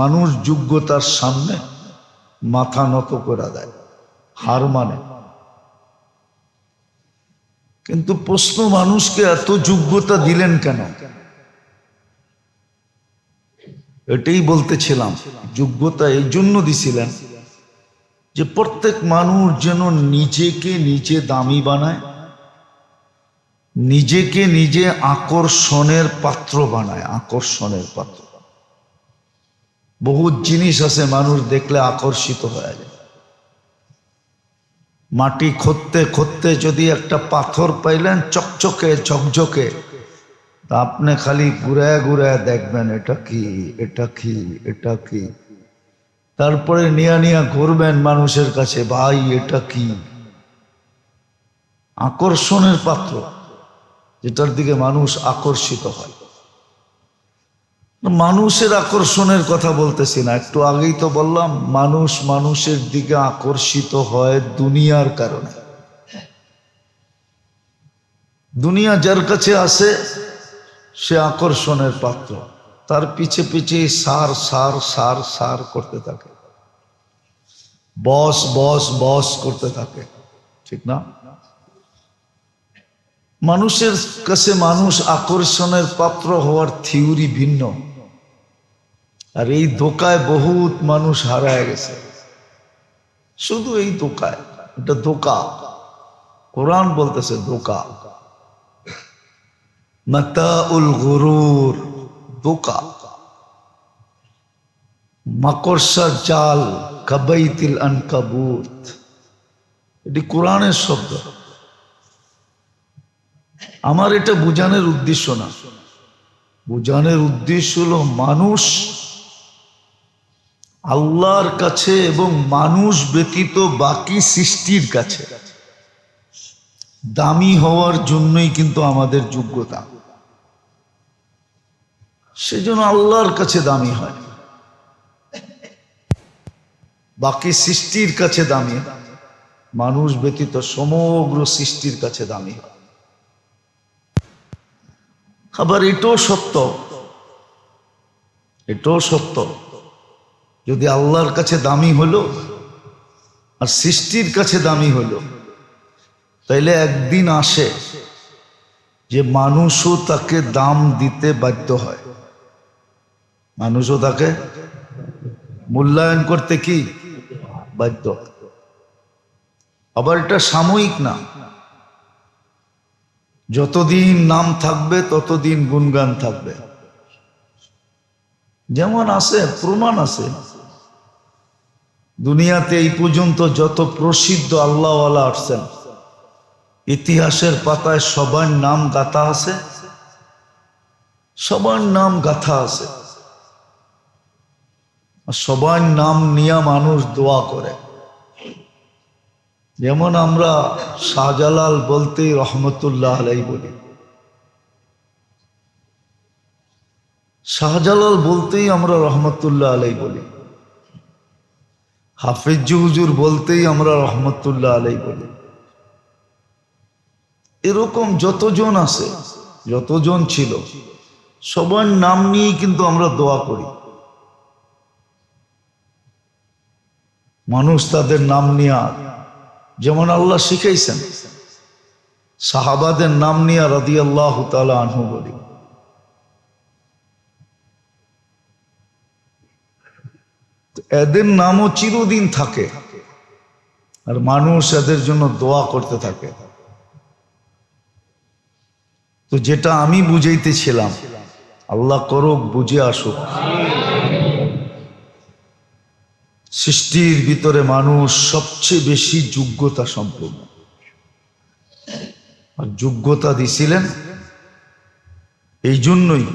মানুষ যোগ্যতার সামনে মাথা নত করে দেয়, হার মানে। কিন্তু প্রশ্ন, মানুষকে এত যোগ্যতা দিলেন কেন? এটাই বলতেছিলাম, যোগ্যতা এই জন্য দিছিলেন যে প্রত্যেক মানুষ যেন নিজেকে নিজে দামি বানায়, নিজেকে নিজে আকর্ষণের পাত্র বানায়, আকর্ষণের পাত্র। বহু জিনিস আছে মানুষ দেখলে আকর্ষিত হয়ে যায়। মাটি খুঁড়তে খুঁড়তে যদি একটা পাথর পাইলেন চকচকে ঝকঝকে, তা আপনি খালি ঘুরায় ঘুরায় দেখবেন এটা কি, এটা কি, এটা কি। তারপরে নিয়া নিয়া ঘুরবেন মানুষের কাছে, ভাই এটা কি? আকর্ষণের পাত্র, যেটার দিকে মানুষ আকর্ষিত হয়। মানুষের আকর্ষণের কথা বলতেছি না, একটু আগেই তো বললাম মানুষ মানুষের দিকে আকর্ষিত হয় দুনিয়ার কারণে। দুনিয়া যার কাছে আসে সে আকর্ষণের পাত্র, তার পিছে পিছে সার সার সার সার করতে থাকে, বস বস বস করতে থাকে, ঠিক না? মানুষের কাছে মানুষ আকর্ষণের পাত্র হওয়ার থিওরি ভিন্ন, আর এই ধোকায় বহুত মানুষ হারায় গেছে। শুধু এই ধোকায়, এটা ধোকা, কোরআন বলতেছে ধোকা, মাতাউল গুরুর, ধোকা, মাকড়সার জাল, কাবাইতিল আনকাবুত, এটি কোরআনের শব্দ। আমার এটা বোঝানোর উদ্দেশ্য না, বোঝানোর উদ্দেশ্য হলো মানুষ আল্লাহর কাছে এবং মানুষ ব্যতীত বাকি সৃষ্টির কাছে দামি হওয়ার জন্যই কিন্তু আমাদের যোগ্যতা। সেজন্য আল্লাহর কাছে দামি হয়, বাকি সৃষ্টির কাছে দামি, মানুষ ব্যতীত সমগ্র সৃষ্টির কাছে দামি হয়। আবার এটাও সত্য, এটাও সত্য, যদি আল্লাহর কাছে দামি হলো আর সৃষ্টির কাছে দামি হলো, তাইলে একদিন আসে যে মানুষও তাকে দাম দিতে বাধ্য হয়, মানুষও তাকে মূল্যায়ন করতে কি বাধ্য। আবার এটা সাময়িক না, যতদিন নাম থাকবে ততদিন গুণগান থাকবে। যেমন আছে, প্রমাণ আছে, দুনিয়াতে এই পর্যন্ত যত প্রসিদ্ধ আল্লাহওয়ালা আসছেন, ইতিহাসের পাতায় সবার নাম গাথা আছে, সবার নাম গাথা আছে, সবার নাম নিয়ে মানুষ দোয়া করে। যেমন আমরা শাহজালাল বলতেই রহমতুল্লাহ আলাইহি বলি, শাহজালাল বলতেই আমরা রহমতুল্লাহ আলাই বলি, হাফিজ হুজুর বলতেই আমরা রহমতুল্লাহ আলাই বলি। এরকম যতজন আছে, যতজন ছিল, সবার নাম নিয়েই কিন্তু আমরা দোয়া করি। মানুষ তাদের নাম নিয়ে, যেমন আল্লাহ শিখাইছেন, সাহাবাদের নাম নিয়ে রাদিয়াল্লাহু তাআলা আনহু বলি। এদের নামও চিরদিন থাকে আর মানুষ এদের জন্য দোয়া করতে থাকে। তো যেটা আমি বুঝাইতেছিলাম, আল্লাহ করুক বুঝে আসুক। সৃষ্টির ভিতরে মানুষ সবচেয়ে বেশি যোগ্যতা সম্পন্ন, আর যোগ্যতা দিছিলেন এই জন্যই,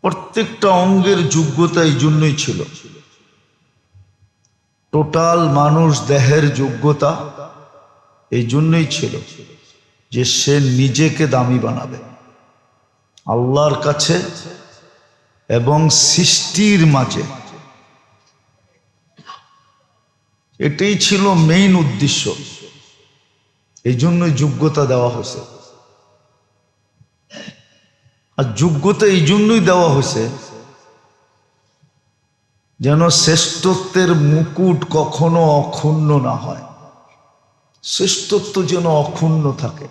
প্রত্যেকটা অঙ্গের যোগ্যতা এই জন্যই ছিল। টোটাল মানুষ দেহের যোগ্যতা এই জন্যই ছিল যে সে নিজেকে দামি বানাবে আল্লাহর কাছে এবং সৃষ্টির মাঝে। এটাই ছিল মেইন উদ্দেশ্য, এই জন্যই যোগ্যতা দেওয়া হয়েছে। আর যোগ্যতা এই জন্যই দেওয়া হয়েছে যেন শ্রেষ্ঠত্বের মুকুট কখনো অক্ষুণ্ণ না হয়, শ্রেষ্ঠত্ব যেন অক্ষুণ্ণ থাকে,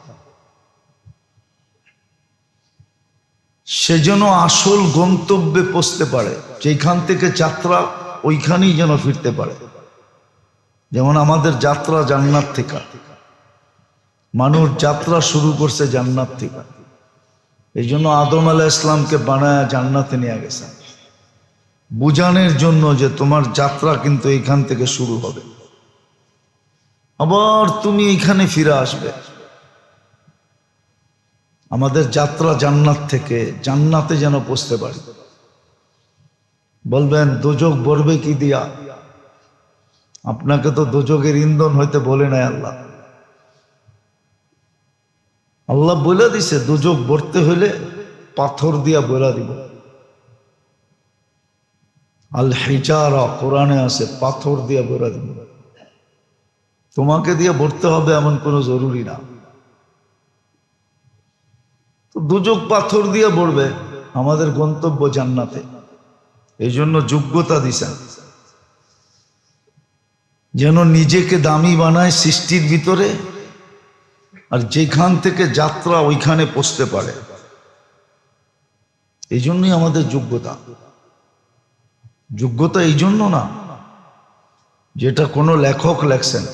সে যেন আসল গন্তব্যে পৌঁছতে পারে, যেখান থেকে যাত্রা ওইখানেই যেন ফিরতে পারে। যেমন আমাদের যাত্রা জান্নাত থেকে, মানুষ যাত্রা শুরু করছে জান্নাত থেকে। এই জন্য আদম আলাইহিস সালামকে বানায় জান্নাতে নিয়ে গেছেন, বুঝানোর জন্য যে তোমার যাত্রা কিন্তু এইখান থেকে শুরু হবে, আবার তুমি এইখানে ফিরে আসবে। আমাদের যাত্রা জান্নাত থেকে, জান্নাতে যেন পৌঁছতে পারি। বলবেন দোজখ ভরবে কি দিয়া? আপনাকে তো দোজখের ইন্ধন হইতে বলে নাই আল্লাহ। আল্লাহ বলে দিছে দোজখ ভরতে হইলে পাথর দিয়া বলা দিব। আল হিজারা কোরআনে আছে, পাথর দিয়া বলা দিব। তোমাকে দিয়ে ভরতে হবে এমন কোনো জরুরি না। তো দোজখ পাথর দিয়ে ভরবে, আমাদের গন্তব্য জান্নাতে। এই জন্য যোগ্যতা দিছেন যেন নিজেকে দামি বানায় সৃষ্টির ভিতরে, আর যেখান থেকে যাত্রা ওইখানে পৌঁছতে পারে। এই জন্যই আমাদের যোগ্যতা। যোগ্যতা এই জন্য না যেটা কোনো লেখক লেখছেন,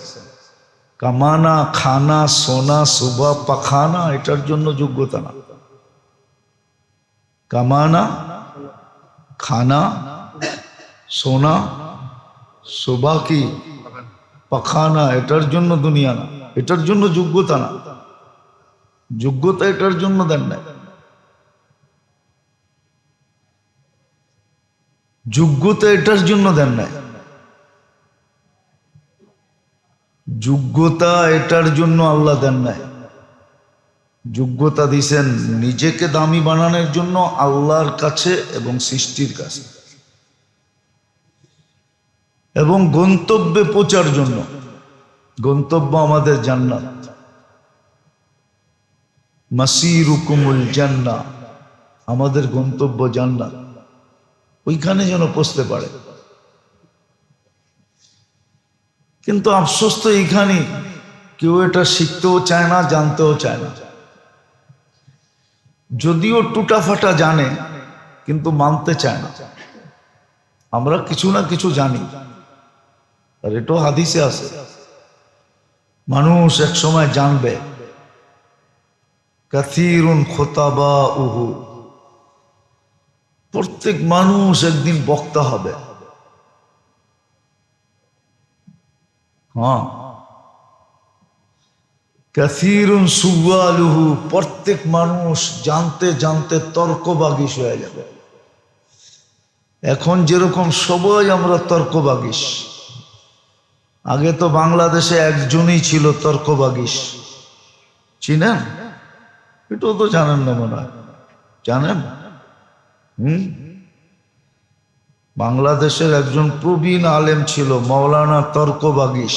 কামানা খানা সোনা সুবা পাখানা, এটার জন্য যোগ্যতা না। কামানা খানা সোনা সুবা কি পাখানা, এটার জন্য দুনিয়া না, এটার জন্য যোগ্যতা না। যোগ্যতা এটার জন্য দেন না, যোগ্যতা এটার জন্য দেন নাই। যোগ্যতা এটার জন্য আল্লাহ দেন নাই। যোগ্যতা দিছেন নিজেকে দামি বানানোর জন্য আল্লাহর কাছে এবং সৃষ্টির কাছে, এবং গন্তব্যে পৌঁছার জন্য। গন্তব্য আমাদের জান্নাত, মাসিরুকুমুল জান্নাহ, আমাদের গন্তব্য জান্নাত, ওইখানে যেন পৌঁছতে পারে। কিন্তু আফসোস তো এইখানে কেউ এটা শিখতেও চায় না, জানতেও চায় না। যদিও টুটাফাটা জানে কিন্তু মানতে চায় না। আমরা কিছু না কিছু জানি, আর এটাও হাদিসে আছে, মানুষ এক সময় জানবে কাসীরুন খুতাবাউহু, প্রত্যেক মানুষ একদিন বক্তা হবে। হ্যাঁ, কাসীরুন সুওয়ালুহু, প্রত্যেক মানুষ জানতে জানতে তর্কবাগীশ হয়ে যাবে। এখন যেরকম সবাই আমরা তর্কবাগীশ, আগে তো বাংলাদেশে একজনই ছিল তর্কবাগীশ, চিনেন? এটাও তো জানেন না মনে হয়, জানেন? হুম, বাংলাদেশের একজন প্রবীণ আলেম ছিল মাওলানা তর্ক বাগিশ।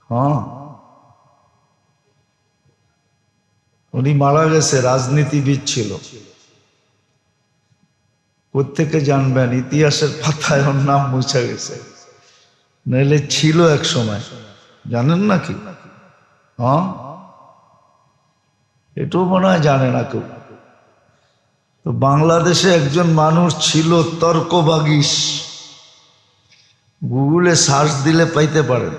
হ্যাঁ, উনি মারা গেছে, রাজনীতিবিদ ছিল। কোত্থেকে জানবেন, ইতিহাসের পাতায় ওর নাম মুছে গেছে, নইলে ছিল এক সময়, জানেন নাকি? হ্যাঁ, এটাও মনে হয় জানে না কেউ। তো বাংলাদেশে একজন মানুষ ছিল তর্ক বাগিশ, গুগলে সার্চ দিলে পাইতে পারেন।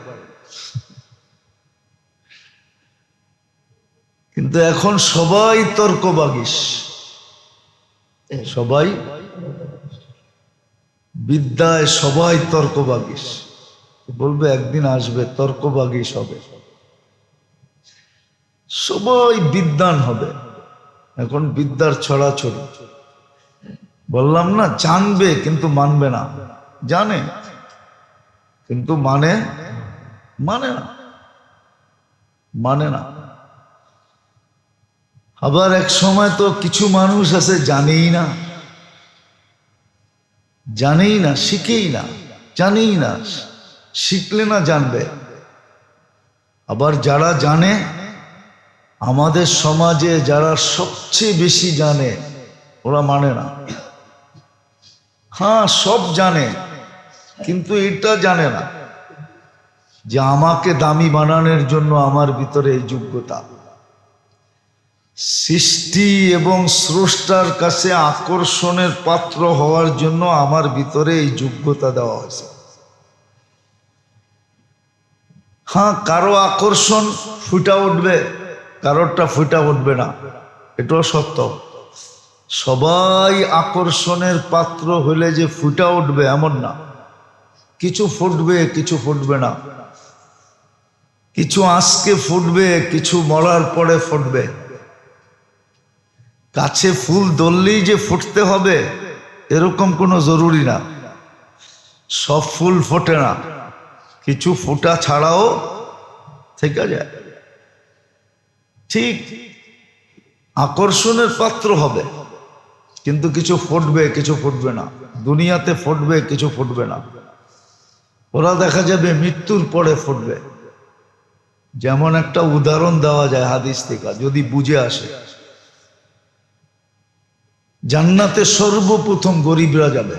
কিন্তু এখন সবাই তর্ক বাগিশ, সবাই বিদ্যায় সবাই তর্ক বাগিশ। বলবে একদিন আসবে তর্ক বাগিশ হবে, সবাই বিদ্বান হবে। এখন বিদ্যার ছড়াছড়ি। বললাম না, জানবে কিন্তু মানবে না, জানে কিন্তু মানে মানে না, মানে না। আবার এক সময় তো কিছু মানুষ আছে জানেই না, জানেই না, শিখেই না, জানেই না, শিখলে না জানবে। আবার যারা জানে, আমাদের সমাজে যারা সবচেয়ে বেশি জানে, ওরা মানে না। হ্যাঁ, সব জানে, কিন্তু এটা জানে না যে আমাকে দামি বানানোর জন্য আমার ভিতরে এই যোগ্যতা, সৃষ্টি এবং স্রষ্টার কাছে আকর্ষণের পাত্র হওয়ার জন্য আমার ভিতরে এই যোগ্যতা দেওয়া হয়েছে। হ্যাঁ, কারো আকর্ষণ ফুটা উঠবে, কারোরটা ফুটা উঠবে না, এটাও সত্য। সবাই আকর্ষণের পাত্র হলে যে ফুটা উঠবে এমন না, কিছু ফুটবে কিছু ফুটবে না, কিছু আজকে ফুটবে, কিছু মরার পরে ফুটবে। গাছে ফুল ধরলেই যে ফুটতে হবে এরকম কোনো জরুরি না, সব ফুল ফোটে না, কিছু ফোটা ছাড়াও থেকে যায়। ঠিক আকর্ষণের পাত্র হবে, কিন্তু কিছু ফুটবে কিছু ফুটবে না, দুনিয়াতে ফুটবে কিছু ফুটবে না, ওরা দেখা যাবে মৃত্যুর পরে ফুটবে। যেমন একটা উদাহরণ দেওয়া যায় হাদিস থেকে, যদি বুঝে আসে। জান্নাতে সর্বপ্রথম গরিবরা যাবে,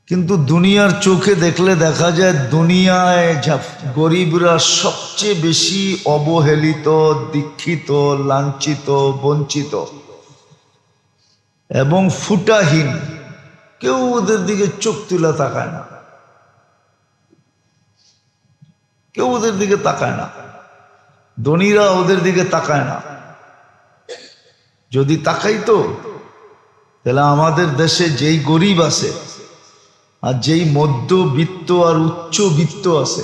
কিন্তু দুনিয়ার চোখে দেখলে দেখা যায় দুনিয়ায় গরিবরা সবচেয়ে বেশি অবহেলিত, দীক্ষিত, লাঞ্ছিত, বঞ্চিত এবং ফুটাহীন। কেউ ওদের দিকে চোখ তুলে তাকায় না, কেউ ওদের দিকে তাকায় না, ধনীরা ওদের দিকে তাকায় না। যদি তাকাইতো তাহলে আমাদের দেশে যেই গরিব আছে আর যেই মধ্যবিত্ত আর উচ্চবিত্ত আছে,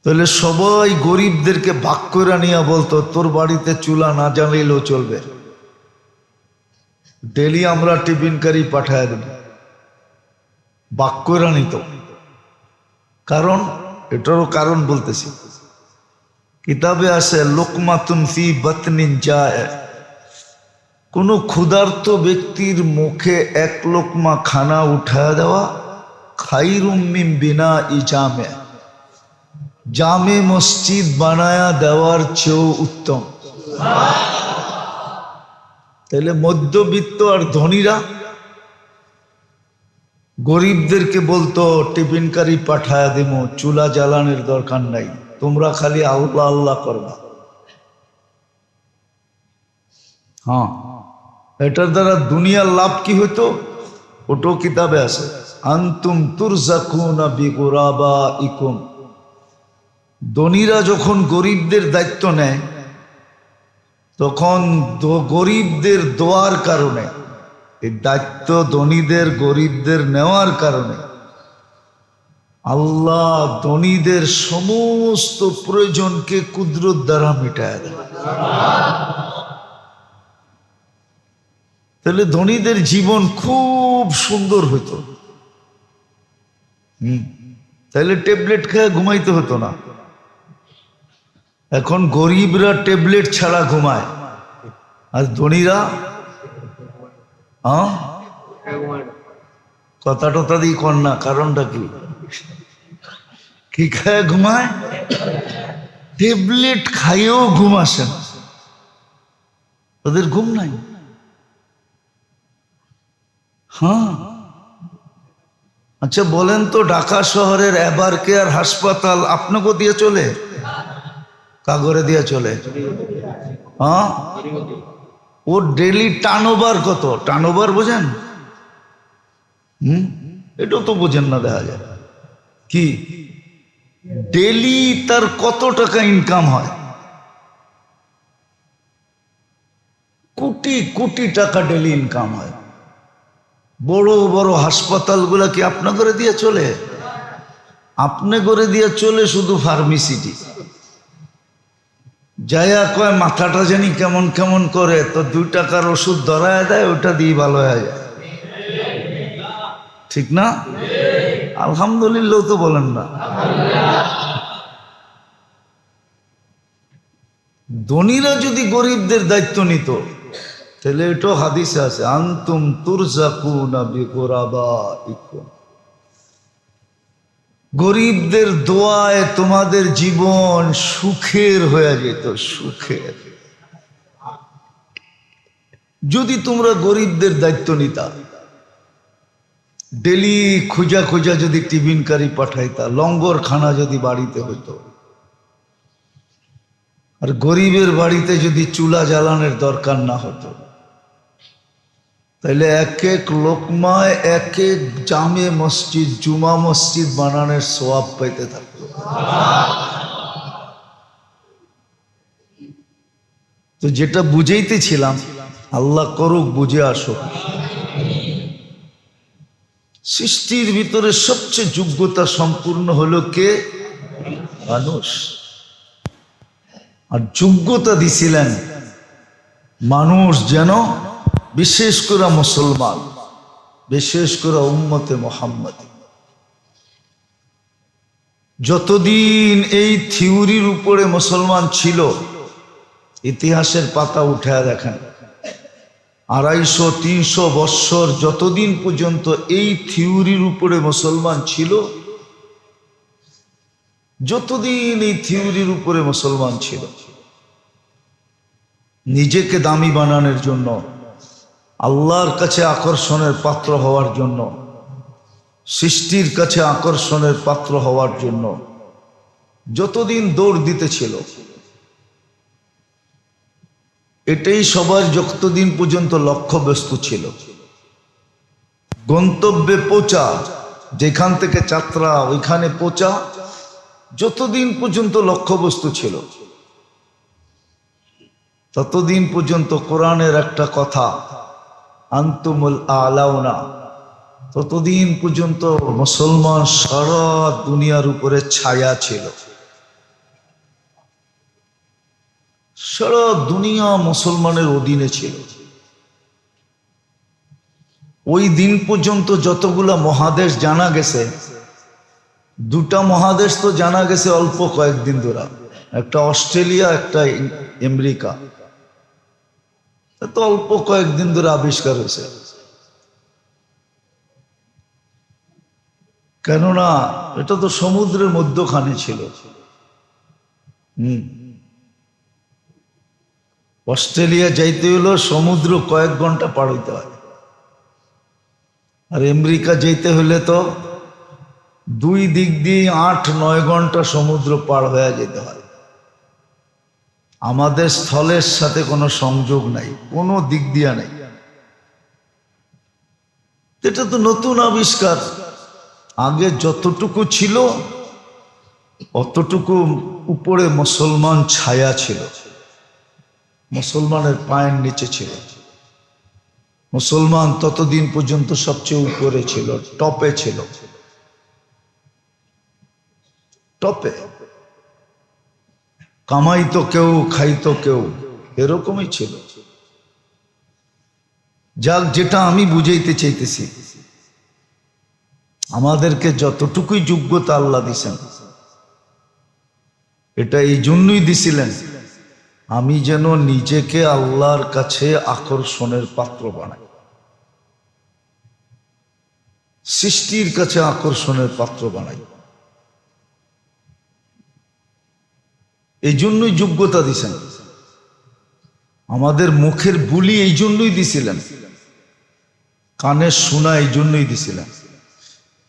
তাহলে সবাই গরিবদেরকে ভাগ করে নিয়ে বলতো তোর বাড়িতে চুলা না জ্বালাইলেও চলবে, ডেলি আমরা টিফিন কারি পাঠায় দেব, ভাগ করে নিত। কারণ, এটারও কারণ বলতেছি, কিতাবে আছে লোকমাতুন ফি বাতনিন যায়, কোন ক্ষুধার্ত ব্যক্তির মুখে এক লোকমা খানা উঠায় দেওয়া খাইরুম মিন বিনা ইজামে, জামে মসজিদ বানায়া দেওয়ার চেয়েও উত্তম। তাহলে মধ্যবিত্ত আর ধনীরা গরিবদেরকে বলতো টিফিন কারি পাঠায়া দেবো, চুলা জ্বালানোর দরকার নাই, তোমরা খালি আল্লাহ আল্লাহ করবা। হ্যাঁ, এটার দ্বারা দুনিয়ার লাভ কি হইতো ওটাও কিতাবে আছে। আনতুম তুরজাকুনা বিগুরাবাইকুম, ধনীরা যখন গরিবদের দায়িত্ব নেয় তখন গরিবদের দোয়ার কারণে, এই দায়িত্ব ধনীদের গরিবদের নেওয়ার কারণে আল্লাহ ধনীদের সমস্ত প্রয়োজনকে কুদরত দ্বারা মিটায় দেয়। তাহলে ধনীদের জীবন খুব সুন্দর হতো। তাহলে ট্যাবলেট খেয়ে ঘুমাইতে হতো না, এখন গরিবরা ট্যাবলেট ছাড়া ঘুমায়, আর ধনীরা কথা টথা দিয়ে কর না, কারণটা কি? কি খায় ঘুমায়? ট্যাবলেট খাইয়েও ঘুম আসে না, ওদের ঘুম নাই। হ্যাঁ, আচ্ছা বলেন তো, ঢাকা শহরের এভার কেয়ার হাসপাতাল আপনাকে দিয়ে চলে? কাগরে দিয়ে চলে? হ্যাঁ, ওর ডেলি টার্নওভার কত? টার্নওভার বোঝেন? এটাও তো বোঝেন না, দেখা যায় কি ডেলি তার কত টাকা ইনকাম হয়? কোটি কোটি টাকা ডেলি ইনকাম হয়। বড় বড় হাসপাতালগুলা কি আপনা করে দিয়ে চলে? আপনি করে দিয়ে চলে শুধু ফার্মেসিটি। যাইয়া কয় মাথাটা জানি কেমন কেমন করে, তো 2 টাকার ওষুধ ধরায় দেয়, ওটা দিয়ে ভালো হয়ে যায়। ঠিক না? আলহামদুলিল্লাহ তো বলেন না। ধনীরা যদি গরিবদের দায়িত্ব নিত, তাহলে এটাও হাদিসে আছে, আনতুম তুরজাকুনা বিকুরাবাইকুম, গরিবদের দোয়ায় তোমাদের জীবন সুখের হয়ে যেত, সুখের। যদি তোমরা গরিবদের দায়িত্ব নিতা, ডেলি খুঁজা খুঁজা যদি টিফিনকারী পাঠাইতা, লঙ্গর খানা যদি বাড়িতে হইতো, আর গরিবের বাড়িতে যদি চুলা জ্বালানোর দরকার না হতো, তাহলে এক এক লোকমায় এক এক জামে মসজিদ, জুমা মসজিদ বানানোর সওয়াব পাইতে থাকতো। তো যেটা বুঝাইতেছিলাম, আল্লাহ করুক বুঝে আসো, সৃষ্টির ভিতরে সবচেয়ে যোগ্যতা সম্পূর্ণ হলো কে? মানুষ। আর যোগ্যতা দিছিলেন মানুষ যেন, বিশেষ করে মুসলমান, বিশেষ করে উম্মতে মুহাম্মদ, যতদিন এই থিওরির উপরে মুসলমান ছিল, ইতিহাসের পাতা উঠে দেখেন, 250-300 বৎসর যতদিন পর্যন্ত এই থিওরির উপরে মুসলমান ছিল, যতদিন এই থিওরির উপরে মুসলমান ছিল, নিজেকে দামি বানানোর জন্য, আল্লাহর কাছে আকর্ষণের পাত্র হওয়ার জন্য, সৃষ্টির কাছে আকর্ষণের পাত্র হওয়ার জন্য যতদিন দৌড় দিতেছিল, এটাই সবার যতদিন পর্যন্ত লক্ষ্যবস্তু ছিল, গন্তব্যে পৌঁছা, যেখান থেকে যাত্রা ওইখানে পৌঁছা, যতদিন পর্যন্ত লক্ষ্যবস্তু ছিল, ততদিন পর্যন্ত কোরআনের একটা কথা, আনতুমুল আলাউনা, ততদিন পর্যন্ত মুসলমান সারা দুনিয়ার উপরে ছায়া ছিল। সারা দুনিয়া মুসলমানের অধীনে ছিল। ওই দিন পর্যন্ত যতগুলা মহাদেশ জানা গেছে, 2টা মহাদেশ তো জানা গেছে অল্প কয়েকদিন ধরে, একটা অস্ট্রেলিয়া, একটা আমেরিকা, তো অল্প কয়েকদিন ধরে আবিষ্কার হয়েছে। কেননা এটা তো সমুদ্রের মধ্যখানে ছিল। অস্ট্রেলিয়া যাইতে হলো সমুদ্র কয়েক ঘন্টা পার হইতে হয়, আর আমেরিকা যেতে হলে তো 2 দিক দিয়ে 8-9 ঘন্টা সমুদ্র পার হয়ে যেতে হয়। আমাদের স্থলের সাথে কোনো সংযোগ নাই, কোনো দিক দিয়া নেই। এটা তো নতুন আবিষ্কার। আগে যতটুকু ছিল অতটুকু উপরে মুসলমান ছায়া ছিল, মুসলমানের পায়ের নিচে ছিল। মুসলমান ততদিন পর্যন্ত সবচেয়ে উপরে ছিল, টপে ছিল, টপে। কামাইতো কেউ, খাইতো কেউ, এরকমই ছিল। যাক, যেটা আমি বুঝাইতে চাইতেছি, আমাদেরকে যতটুকুই যোগ্যতা আল্লাহ দিছেন, এটা এই জন্যই দিছিলেন, আমি যেন নিজেকে আল্লাহর কাছে আকর্ষণের পাত্র বানাই, সৃষ্টির কাছে আকর্ষণের পাত্র বানাই। এই জন্যই যোগ্যতা দিছেন। আমাদের মুখের বুলি এই জন্যই দিছিলেন, কানের শোনা এই জন্যই দিছিলেন,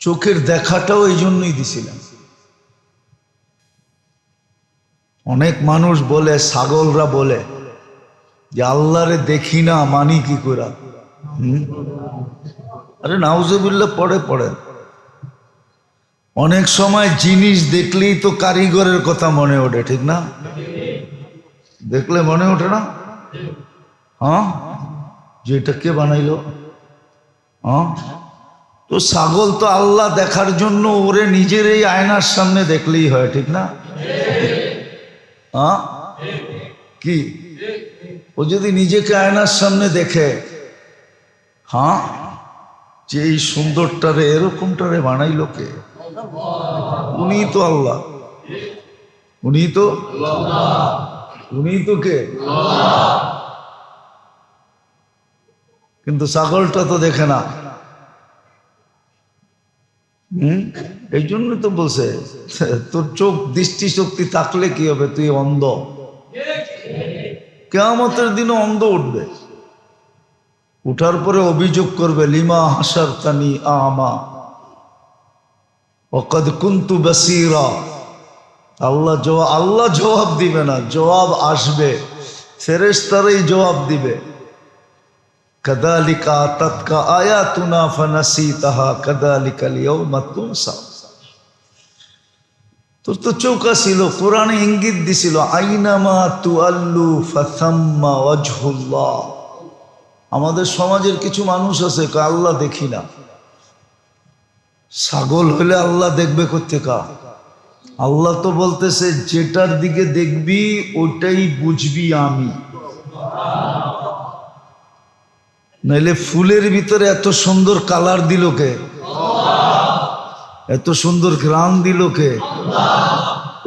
চোখের দেখাটাও এই জন্যই দিছিলেন। অনেক মানুষ বলে, ছাগলরা বলে যে আল্লাহরে দেখি না, মানি কি করে? আরে নাউজুবিল্লাহ, পড়ে অনেক সময় জিনিস দেখলেই তো কারিগরের কথা মনে ওঠে, ঠিক না? দেখলে মনে ওঠে না? হ্যাঁ, যে এটা কে বানাইলো? হ্যাঁ, তো ছাগল তো আল্লাহ দেখার জন্য ওরে নিজের এই আয়নার সামনে দেখলেই হয়, ঠিক না? হ্যাঁ, কি ও যদি নিজেকে আয়নার সামনে দেখে, হ্যাঁ, যে এই সুন্দরটারে এরকমটারে বানাইলো কে? উনি তো আল্লাহ, উনি তো কে? কিন্তু ছাগলটা তো দেখে না। এই জন্য তো বলছে, তোর চোখ দৃষ্টি শক্তি থাকলে কি হবে? তুই অন্ধ, কিয়ামতের দিনে অন্ধ উঠবে। উঠার পরে অভিযোগ করবে, লিমা হাসারতানি আমা ওয়াকাদ কুনতু বাসীরা। আল্লাহ জবাব দিবে না, জবাব আসবে, ফেরেশতারাই জবাব দিবে। কাযালিকা আতাতকা আয়াতুনা ফানাসিতাহা কাযালিকাল ইয়াওমা তুনসা। তোর তো চৌকা ছিল, কোরআনে ইঙ্গিত দিছিল, আইনামা তুআল্লু ফাসাম্মা ওয়াজহুল্লাহ। আমাদের সমাজের কিছু মানুষ আছে, আল্লাহ দেখি না। ছাগল হলে আল্লাহ দেখবে কোত্থেকা? আল্লাহ তো বলতেছে, যেটার দিকে দেখবি ওটাই বুঝবি আমি। নাইলে ফুলের ভিতরে এত সুন্দর কালার দিল কে? এত সুন্দর গ্রাম দিল কে?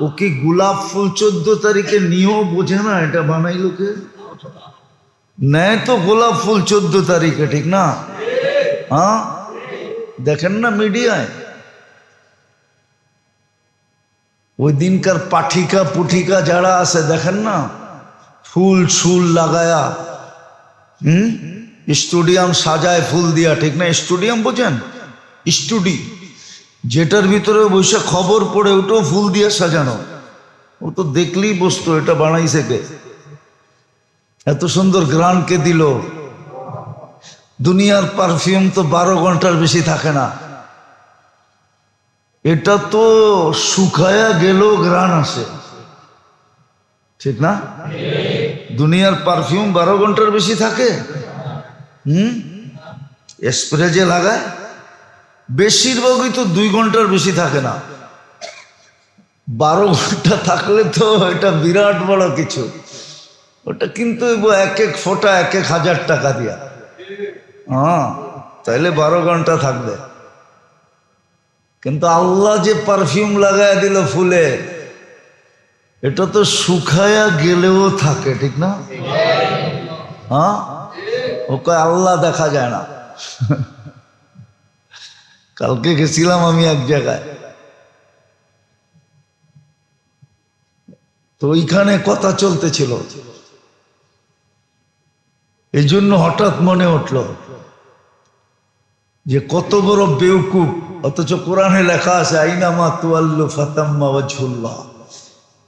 ওকে গোলাপ ফুল 14 তারিখে নিয়েও বোঝে না এটা বানাইলো কে? নেয় তো গোলাপ ফুল 14 তারিখে, ঠিক না? হ্যাঁ, দেখেন না মিডিয়ায়, ওই দিনকার পাঠিকা পুঠিকা যারা আছে দেখেন না, ফুল সুল লাগায়া, স্টেডিয়াম সাজায় ফুল দিয়া, ঠিক না? স্টেডিয়াম বোঝেন? স্টুডি, যেটার ভিতরে বসে খবর পড়ে, ওটাও ফুল দিয়া সাজানো। ও তো দেখলেই বসতো এটা বানাইছে কে? এত সুন্দর গ্রান কে দিল? দুনিয়ার পারফিউম তো 12 ঘন্টার বেশি থাকে না, এটা তো শুকায়া গেলেও গ্রান আসে, ঠিক না? দুনিয়ার পারফিউম 12 ঘন্টার বেশি থাকে? স্প্রে যে লাগায় বেশিরভাগই তো 2 ঘন্টার বেশি থাকে না। 12 ঘন্টা থাকলে তো এটা বিরাট বড় কিছু। ওটা কিন্তু এক এক ফোঁটা 1,000 টাকা দিয়া, হ্যাঁ, তাইলে 12 ঘন্টা থাকবে। কিন্তু আল্লাহ যে পারফিউম লাগায় দিল ফুলে, এটা তো শুকায়া গেলেও থাকে, ঠিক না? হ্যাঁ, ওকে আল্লাহ দেখা যায় না। কালকে গেছিলাম আমি এক জায়গায়, তো ওইখানে কথা চলতেছিল, এই জন্য হঠাৎ মনে উঠল যে কত বড় বেউকুফ, অথচ কোরআনে লেখা আছে আইনামা তুআল্লু ফাতাম্মা ওয়াজহুল্লাহ।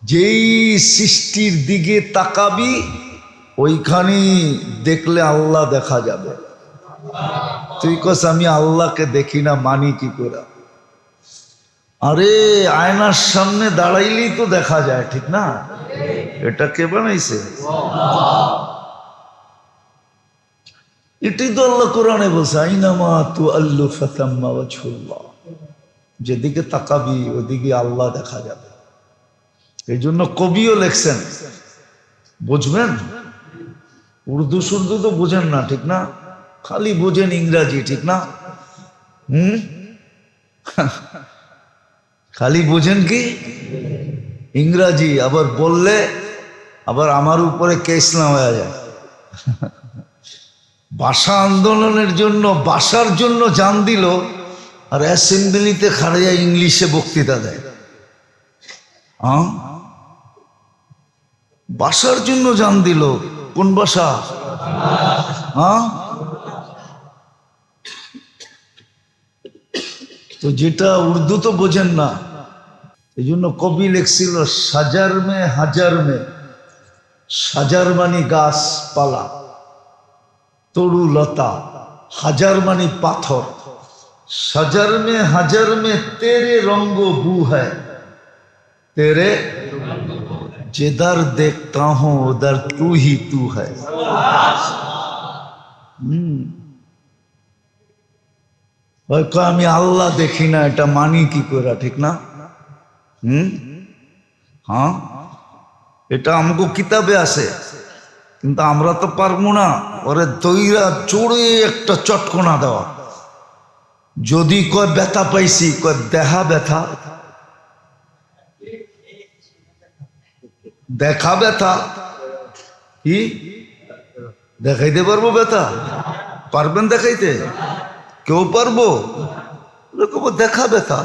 যেই সৃষ্টির দিকে তাকাবি ওইখানেই দেখলে আল্লাহ দেখা যাবে। তুই কস আমি আল্লাহকে দেখি না, মানি কি করে? আরে আয়নার সামনে দাঁড়াইলেই তো দেখা যায়, ঠিক না? এটা কে বানাইছে? এটাই তো আল্লাহ কোরআনে বলছে, আইনামা তুআল্লু ফাতাম্মা ওয়াজহুল্লাহ। যেদিকে তাকাবি ওদিকে আল্লাহ দেখা যাবে। এই জন্য কবিও লেখছেন, বুঝবেন? উর্দু সুর্দু তো বোঝেন না, ঠিক না? খালি বোঝেন ইংরাজি, ঠিক না? খালি বোঝেন কি ইংরাজি, আবার বললে আবার আমার উপরে কেস না হয়ে যায়। ভাষা আন্দোলনের জন্য, ভাষার জন্য জান দিল, আর অ্যাসেম্বলিতে খাড়াইয়া ইংলিশে বক্তৃতা দেয়। ভাষার জন্য জান দিল। কোন ভাষা? তো যেটা উর্দু তো বোঝেন না, এই জন্য কবি লিখছিল সাজার মে হাজার মে, সাজার মানি গাছপালা, তরু লতা, হাজার মানি পাথর, সাজার মে হাজার মে তেরে রঙ্গ বু হ্যায়, তেরে जिधर देखता हूं उधर तू ही तू है। আমি আল্লাহ দেখি না, এটা মানি কি করে? ঠিক না? হ্যাঁ, এটা আমগো কিতাবে আছে, কিন্তু আমরা তো পারবো না ওরে দইরা চড়ে একটা চটকনা দেওয়া। যদি কয় ব্যথা পাইছি, কয় দেহা ব্যথা, দেখা ব্যথা কি দেখাইতে পারবো? ব্যথা পারবেন দেখাইতে? কেউ পারবো? দেখা ব্যথা।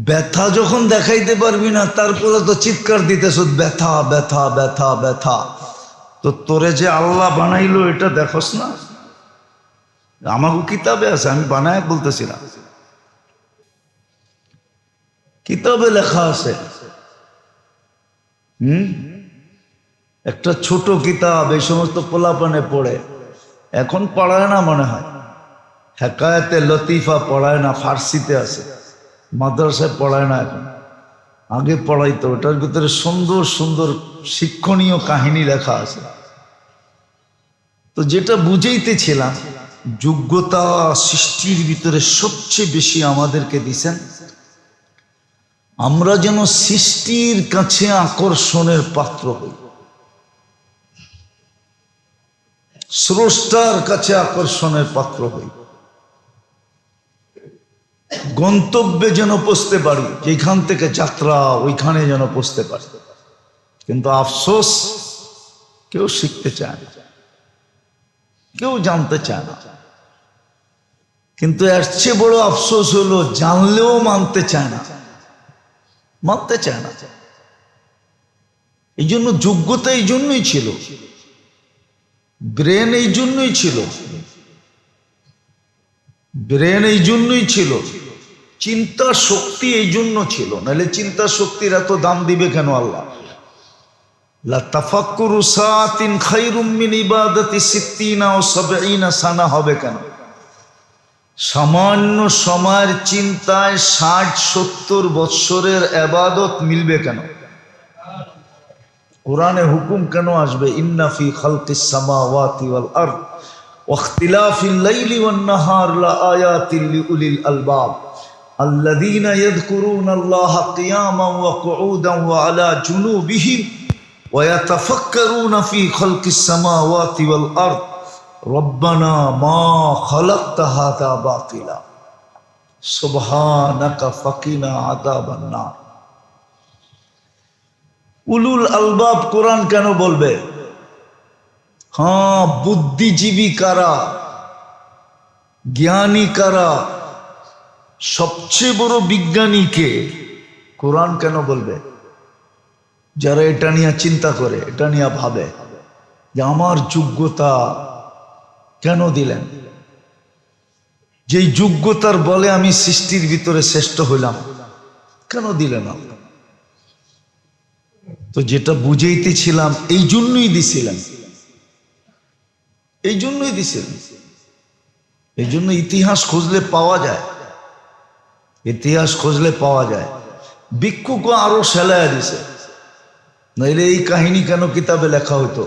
ব্যথা যখন দেখাইতে পারবি না, তারপরে তো চিৎকার দিতেছ ব্যথা ব্যথা ব্যথা ব্যথা। তো তোরে যে আল্লাহ বানাইলো এটা দেখোস না? আমাকে কিতাবে আছে, আমি বানায় বলতেছি না, কিতাবে লেখা আছে। একটা ছোট কিতাব, এই সমস্ত পোলাপানে পড়ে, এখন পড়ায় না মনে হয়। হেকায়েতে লতিফা পড়ায় না, ফার্সিতে আছে, মাদ্রাসায় পড়ায় না এখন, আগে পড়াইতো। ওটার ভিতরে সুন্দর সুন্দর শিক্ষণীয় কাহিনী লেখা আছে। তো যেটা বুঝাইতেছিলাম, যোগ্যতা সৃষ্টির ভিতরে সবচেয়ে বেশি আমাদেরকে দিছেন, আমরা যেন সৃষ্টির কাছে আকর্ষণের পাত্র হই, স্রষ্টার কাছে আকর্ষণের পাত্র হই, গন্তব্যে যেন পৌঁছতে পারি, যেখান থেকে যাত্রা ওইখানে যেন পৌঁছতে পারি। কিন্তু আফসোস, কেউ শিখতে চায় না, কেউ জানতে চায় না। কিন্তু এর চেয়ে বড় আফসোস হলো, জানলেও মানতে চায় না, মানতে চায় না। এই জন্য যোগ্যতা এই জন্যই ছিল, ব্রেন এই জন্যই ছিল, ব্রেন এই জন্যই ছিল, চিন্তা শক্তি এই জন্য ছিল। নাহলে চিন্তা শক্তির এত দাম দিবে কেন আল্লাহ? লা তাফাক্কুরু সাআতিন খায়রুম মিন ইবাদাতি 60 ও 70 সানা হবে কেন? সামান্য সময়ের চিন্তায় 60-70 বৎসরের ইবাদত মিলবে কেন? কোরআনে হুকুম কেন আসবে? ইন্না ফি খালকিস সামাওয়াতি ওয়াল আরদ ওয়া ইখতিলাফিল লাইলি ওয়ান নাহার লাআয়াতিন লিউলিল আলবাব আল্লাযীনা ইয়াযকুরুনাল্লাহা কিয়ামান ওয়া কুউদান ওয়া আলা জুনুবিহিম ওয়া ইয়াতাফাক্কারুনা ফি খালকিস সামাওয়াতি ওয়াল আরদ রব্বানা মা খালাকতা হাযা বাতিলা সুবহানাকা ফাকিনা আযাবান নার। উলুল আলবাব কোরআন কেন বলবে? হ্যাঁ, বুদ্ধিজীবী কারা, জ্ঞানী কারা, সবচেয়ে বড় বিজ্ঞানী কে? কোরআন কেন বলবে? যারা এটা নিয়ে চিন্তা করে, এটা নিয়ে ভাবে যে আমার যোগ্যতা কেন দিলেন, যেই যোগ্যতার বলে আমি সৃষ্টির ভিতরে শ্রেষ্ঠ হইলাম, কেন দিলেন আল্লাহ? তো যেটা বুঝাইতেছিলাম, এই জন্যই দিছিলেন, এই জন্যই দিছিলেন। এই জন্য ইতিহাস খুঁজলে পাওয়া যায়, ইতিহাস খুঁজলে পাওয়া যায়। ভিক্ষুকও আরো সেলাইয়া দিছে, নাইলে এই কাহিনী কেন কিতাবে লেখা হইতো?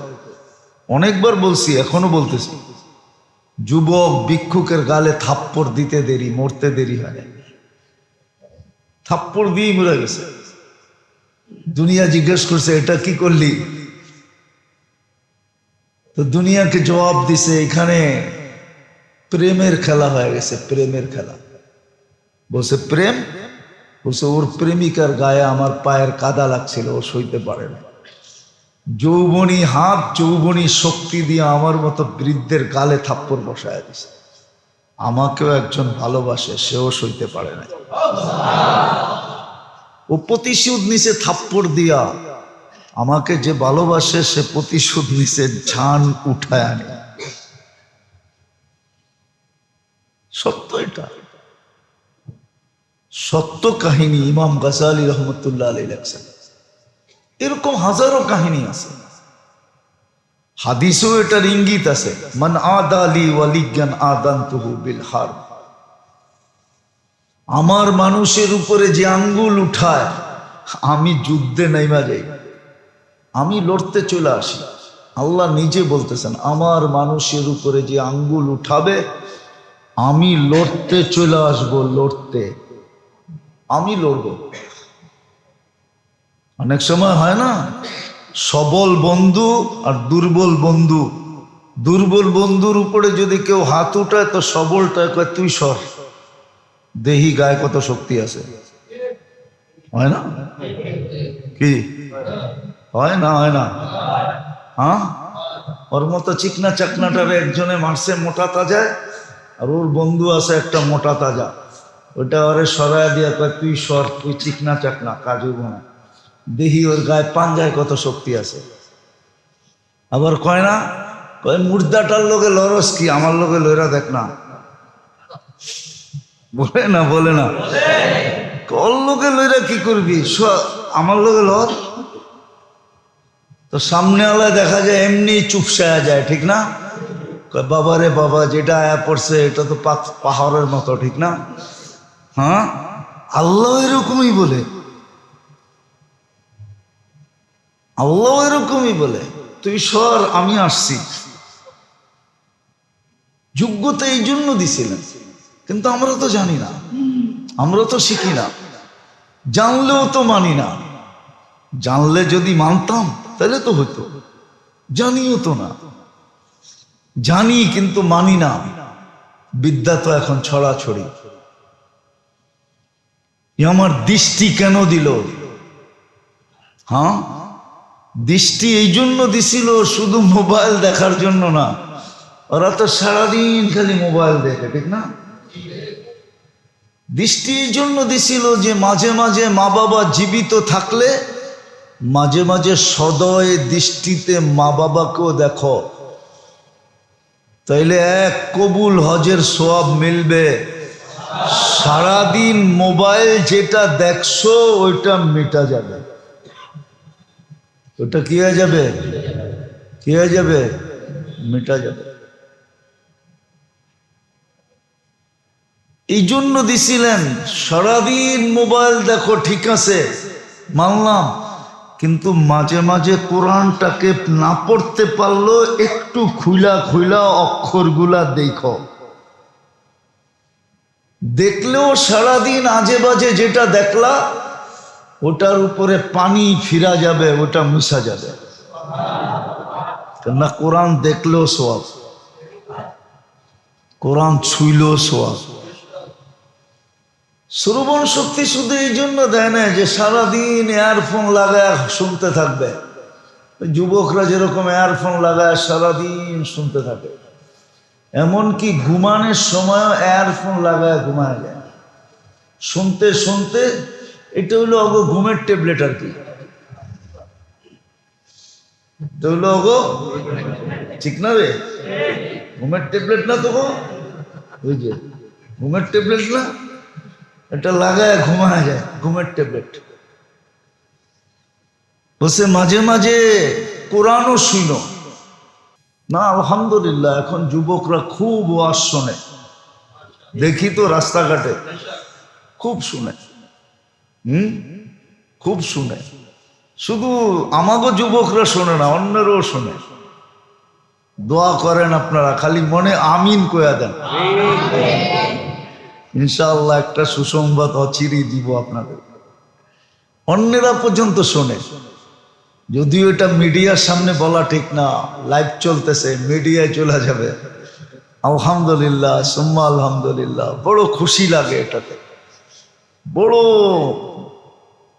অনেকবার বলছি, এখনো বলতেছি, যুবক ভিক্ষুকের গালে থাপ্পড় দিতে দেরি, মরতে দেরি হয়, থাপ্পড় দিয়ে মরে গেছে। দুনিয়া জিজ্ঞেস করছে এটা কি করলি? তো দুনিয়াকে জবাব দিছে এখানে প্রেমের খেলা হয়ে গেছে, প্রেমের খেলা। বলছে প্রেম, বলছে ওর প্রেমিকার গায়ে আমার পায়ের কাদা লাগছিল, ও সইতে পারে না। যৌবনী হাত, যৌবনী শক্তি দিয়ে আমার মতো বৃদ্ধের গালে থাপ্পড় বসায় দিছে। আমাকেও একজন ভালোবাসে, সেও সইতে পারে না। ও প্রতিশোধ নিছে থাপ্পড় দিয়া। আমাকে যে ভালোবাসে সে প্রতিশোধ নিছে ঝান উঠায় আনে। সত্য, এটা সত্য কাহিনী। ইমাম গাজালি রহমতুল্লাহ আলাইহি লেখছেন। এরকম হাজারো কাহিনী আছে, হাদিসেও এটার ইঙ্গিত আছে। মান আদালি ওয়ালিয়ান আদানতুহু বিল হারব। আমার মানুষের উপরে যে আঙ্গুল উঠায়, আমি যুদ্ধে নাইমা যাই, আমি লড়তে চলে আসি। আল্লাহ নিজে বলতেছেন, আমার মানুষের উপরে যে আঙ্গুল উঠাবে আমি লড়তে চলে আসবো, লড়তে আমি লড়ব। অনেক সময় হয় না, সবল বন্ধু আর দুর্বল বন্ধু। দুর্বল বন্ধুর উপরে যদি কেউ হাত উঠায় তো সবলটা কয় তুই সর, দেহি গায়ে কত শক্তি আছে। হয় না? কি হয় না? হয় না? হ্যাঁ, ওর মতো চিকনা চাকনাটারে একজনে মারছে মোটা তাজায়, আর ওর বন্ধু আছে একটা মোটা তাজা, ওইটা ওরে সরাই দিয়া কয় তুই সর, তুই চিকনা চাকনা, কাজ হইব না। দেহি ওর গায়ে পাঞ্জায় কত শক্তি আছে। আবার কয় না, কয় মুর্দাটার লোকে লরস কি, আমার লোকে লইরা দেখ না। বলে না? বলে না? কল লোকে লইরা কি করবি, আমার লোকে লর। তো সামনে আলায় দেখা যায় এমনি চুপসায়া যায়, ঠিক না? বাবা রে বাবা, যেটা আয়া পড়ছে এটা তো পাহাড়ের মতো, ঠিক না? হ্যাঁ, আল্লাহ এরকমই বলে, আল্লাহ এরকমই বলে তুই সর, আমি আসছি। যোগ্যতা এই জন্য দিছিলেন, কিন্তু আমরা তো জানি না, আমরা তো শিখি না, জানলেও তো মানি না। জানলে যদি মানতাম তাহলে তো হতো, জানিও তো না। জানি কিন্তু মানি না, বিদ্যা তো এখন ছড়াছড়ি। আমার দৃষ্টি কেন দিল? হ্যাঁ, দৃষ্টি এই জন্য দিছিল শুধু মোবাইল দেখার জন্য না। ওরা তো সারাদিন খালি মোবাইল দেখে, ঠিক না? দৃষ্টি এই জন্য দিছিল যে মাঝে মাঝে মা বাবা জীবিত থাকলে মাঝে মাঝে সদয় দৃষ্টিতে মা বাবাকেও দেখো, তাইলে এক কবুল হজের সওয়াব মিলবে। সারাদিন মোবাইল যেটা দেখছো ওইটা মিটা যাবে। ওটা কি হয়ে যাবে? কি হয়ে যাবে? মিটা যাবে। এই জন্য দিছিলেন সারাদিন মোবাইল দেখো, ঠিক আছে মানলাম, কিন্তু মাঝে মাঝে কোরআনটাকে না পড়তে পারলো একটু খুইলা খুইলা অক্ষরগুলা দেখো। দেখলেও সারাদিন আজে বাজে যেটা দেখলা ওটার উপরে পানি ফিরা যাবে, ওটা মিশা যাবে। না, কোরআন দেখলেও সওয়াব, কোরআন ছুইলেও সওয়াব। শ্রবণ শক্তি শুধু এই জন্য দেয় না যে সারাদিন এয়ারফোন লাগায় শুনতে থাকবে। যুবকরা যেরকম এয়ারফোন লাগায় সারাদিন শুনতে থাকে, এমনকি ঘুমানোর সময়ও এয়ারফোন লাগায় ঘুমায় যায় শুনতে শুনতে। এটা হইলো অগো ঘুমের ট্যাবলেট আর কি। এটা হইলো অগো, ঠিক না রে? ঘুমের ট্যাবলেট না তো, ওই যে ঘুমের ট্যাবলেট না, এটা লাগায় ঘুমায় যায়, ঘুমের ট্যাবলেট। বসে মাঝে মাঝে কোরআনও শুনো না। আলহামদুলিল্লাহ এখন যুবকরা খুব ওয়াজ শোনে, দেখি তো রাস্তাঘাটে খুব শুনে। খুব শুনে। শুধু আমাগো যুবকরা শোনে না, অন্যেরও শোনে। দোয়া করেন আপনারা, খালি মনে আমিন কয়া দেন, ইনশাআল্লাহ একটা সুসংবাদ অচিরেই দিব আপনাদের। অন্যেরা পর্যন্ত শোনে, যদিও এটা মিডিয়ার সামনে বলা ঠিক না, লাইভ চলতেছে, মিডিয়ায় চলে যাবে। আলহামদুলিল্লাহ সুম্মা আলহামদুলিল্লাহ, বড় খুশি লাগে এটাতে। বড়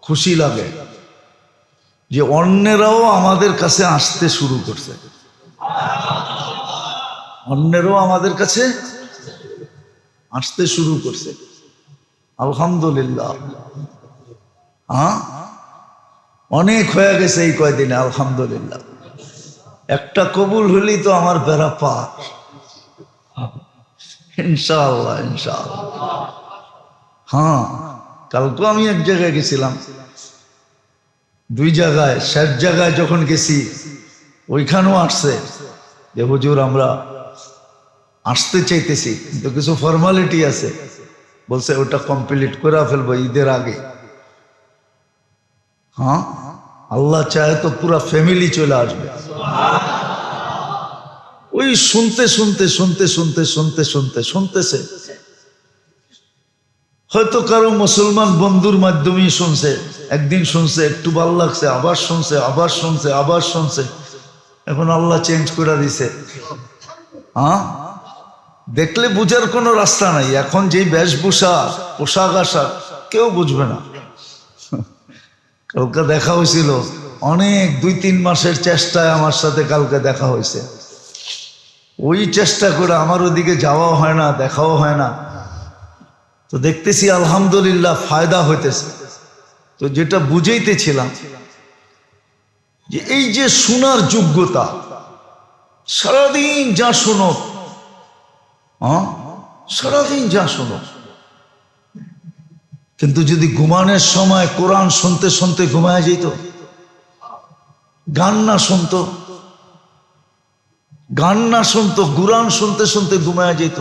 খুশি লাগে যে অন্যেরাও আমাদের কাছে আসতে শুরু করছে, অন্যেরাও আমাদের কাছে আসতে শুরু করছে। আলহামদুলিল্লাহ। হ্যাঁ, অনেক হয়ে গেছে এই কয়দিনে, আলহামদুলিল্লাহ। একটা কবুল হলেই তো আমার বেড়া পার, ইনশাআল্লাহ ইনশাআল্লাহ। হ্যাঁ, কালকে আমি এক জায়গায় গেছিলাম, দুই জায়গায়, শেষ জায়গায় যখন গেছি ওইখানেও আসছে যে হুজুর আমরা আসতে চাইতেছি কিন্তু কিছু ফর্মালিটি আছে, বলছে ওটা কমপ্লিট করে ফেলবো ঈদের আগে। হ্যাঁ, আল্লাহ চায় তো পুরা ফ্যামিলি চলে আসবে। ওই শুনতে শুনতে শুনতে শুনতে শুনতে শুনতে শুনতেছে, হয়তো কারো মুসলমান বন্ধুর মাধ্যমেই শুনছে, একদিন শুনছে একটু ভালো লাগছে, আবার শুনছে, আবার শুনছে, আবার শুনছে, এখন আল্লাহ চেঞ্জ করে দিছে। হ্যাঁ, দেখলে বুঝার কোনো রাস্তা নাই, এখন যেই বেশভূষা পোশাক আশাক কেউ বুঝবে না। কালকে দেখা হয়েছিল, অনেক 2-3 মাসের চেষ্টায় আমার সাথে কালকে দেখা হয়েছে। ওই চেষ্টা করে আমার ওদিকে যাওয়াও হয় না, দেখাও হয় না, তো দেখতেছি আলহামদুলিল্লাহ ফায়দা হইতেছে। তো যেটা বুঝাইতেছিলাম যে এই যে শোনার যোগ্যতা, সারাদিন যা শোনো, সারাদিন যা শোনো, কিন্তু যদি ঘুমানোর সময় কোরআন শুনতে শুনতে ঘুমায় যেত, গান না শুনতো, গান না শুনতো, কোরআন শুনতে শুনতে ঘুমায় যেত,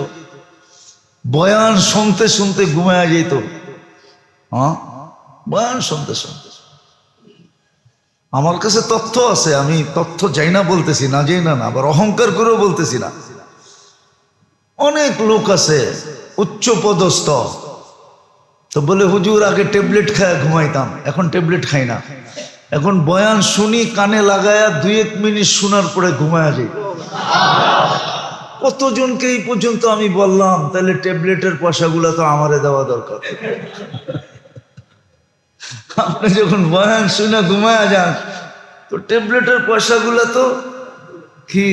বয়ান শুনতে শুনতে ঘুমায় যেত, বয়ান শুনতে শুনতে। আমার কাছে তথ্য আছে, আমি তথ্য যাই না বলতেছি না, যাই না, আবার অহংকার করেও বলতেছি না। অনেক লোক আছে উচ্চ পদস্থ, তো বলে হুজুর আগে ট্যাবলেট খায় ঘুমাইতাম, এখন ট্যাবলেট খাই না, এখন বয়ান শুনি কানে লাগায়া 2-1 মিনিট শোনার পরে ঘুমায়া যাই। কতজনকে এই পর্যন্ত আমি বললাম তাহলে ট্যাবলেটের পয়সাগুলো তো আমারে দেওয়া দরকার। আপনি যখন বয়ান শুনে ঘুমায়া যান তো ট্যাবলেটের পয়সাগুলো তো কি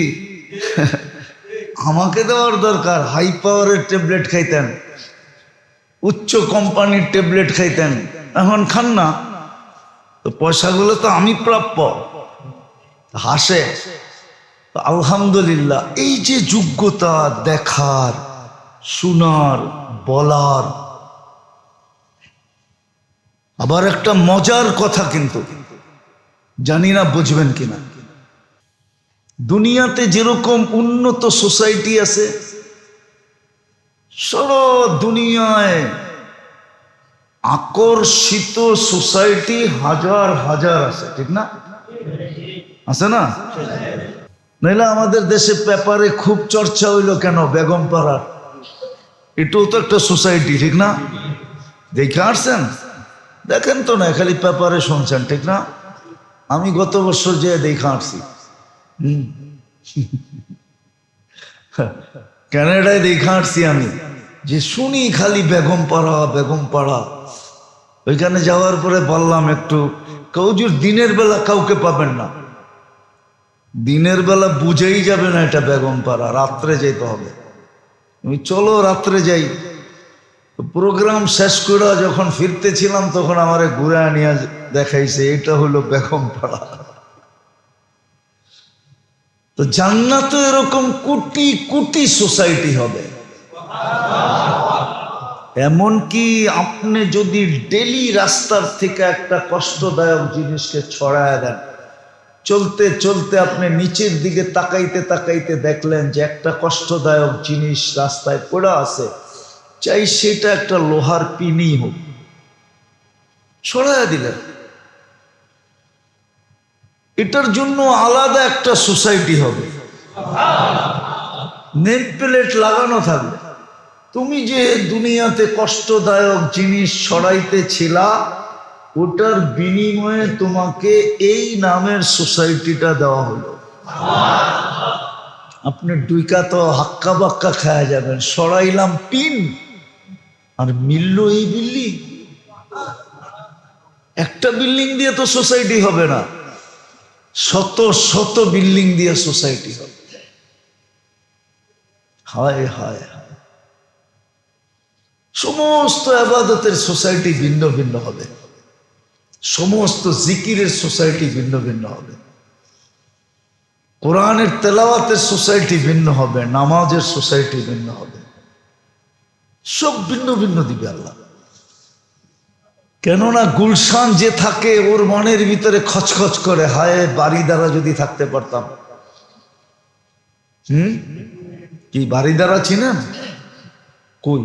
আমাকে দেওয়ার দরকার। হাই পাওয়ারের ট্যাবলেট খাইতেন, উচ্চ কোম্পানির ট্যাবলেট খাইতেন, এখন খান না, তো পয়সাগুলো তো আমি প্রাপ্য। হাসে। আলহামদুলিল্লাহ, এই যে যোগ্যতা দেখার, শোনার, বলার। আবার একটা মজার কথা, কিন্তু জানি না বুঝবেন কিনা, দুনিয়াতে যেরকম উন্নত সোসাইটি আছে, সারা দুনিয়ায় আকর্ষিত সোসাইটি হাজার হাজার আছে, ঠিক না? আছে না? নইলে আমাদের দেশে পেপারে খুব চর্চা হইলো কেন বেগম পাড়ার? এটাও তো একটা সোসাইটি, ঠিক না? দেখে আসছেন? দেখেন তো না, খালি পেপারে শুনছেন, ঠিক না? আমি গত বছর যে দেখে আসছি, ক্যানাডায় দেখে আসছি আমি, যে শুনি খালি বেগম পাড়া বেগম পাড়া। ওইখানে যাওয়ার পরে বললাম একটু, কৌজুর দিনের বেলা কাউকে পাবেন না, দিনের বেলা বুঝেই যাবে না এটা বেগম পাড়া, রাত্রে যেতে হবে। আমি চলো রাত্রে যাই। প্রোগ্রাম শেষ করে যখন ফিরতেছিলাম তখন আমারে ঘুরে নিয়ে দেখাইছে এটা হলো বেগম পাড়া। তো জান্নাতে এরকম কোটি কোটি সোসাইটি হবে। এমনকি আপনি যদি ডেলি রাস্তার থেকে একটা কষ্টদায়ক জিনিসকে ছড়ায় দেন, চলতে চলতে আপনি নিচের দিকে তাকাইতে তাকাইতে দেখলেন যে একটা কষ্টদায়ক জিনিস রাস্তায় পড়ে আছে, চাই সেটা একটা লোহার পিনি হোক, ছড়ায় দিলেন। এটার জন্য আলাদা একটা সোসাইটি হবে, নেম প্লেট লাগানো থাকবে, তুমি যে দুনিয়াতে কষ্টদায়ক জিনিস ছড়াইতেছিলা ওটার বিনিময়ে তোমাকে এই নামের সোসাইটিটা দেওয়া হলো। আপনি ডুইকা তো হাক্কা বাক্কা খায়া যাবেন, সরাইলাম পিন আর মিলল এই বিল্লি। একটা বিল্ডিং দিয়ে তো সোসাইটি হবে না, শত শত বিল্ডিং দিয়ে সোসাইটি হবে। হায় হায় হায়, সমস্ত ইবাদতের সোসাইটি ভিন্ন ভিন্ন হবে, সমস্ত জিকিরের সোসাইটি ভিন্ন ভিন্ন হবে, কোরআনের তেলাওয়াতের সোসাইটি ভিন্ন হবে, নামাজের সোসাইটি ভিন্ন হবে, সব ভিন্ন ভিন্ন দিবে আল্লাহ। কেননা গুলশান যে থাকে ওর মনের ভিতরে খচখচ করে, হায় বাড়ি দ্বারা যদি থাকতে পারতাম। কি বাড়ি দ্বারা চিনেন? কই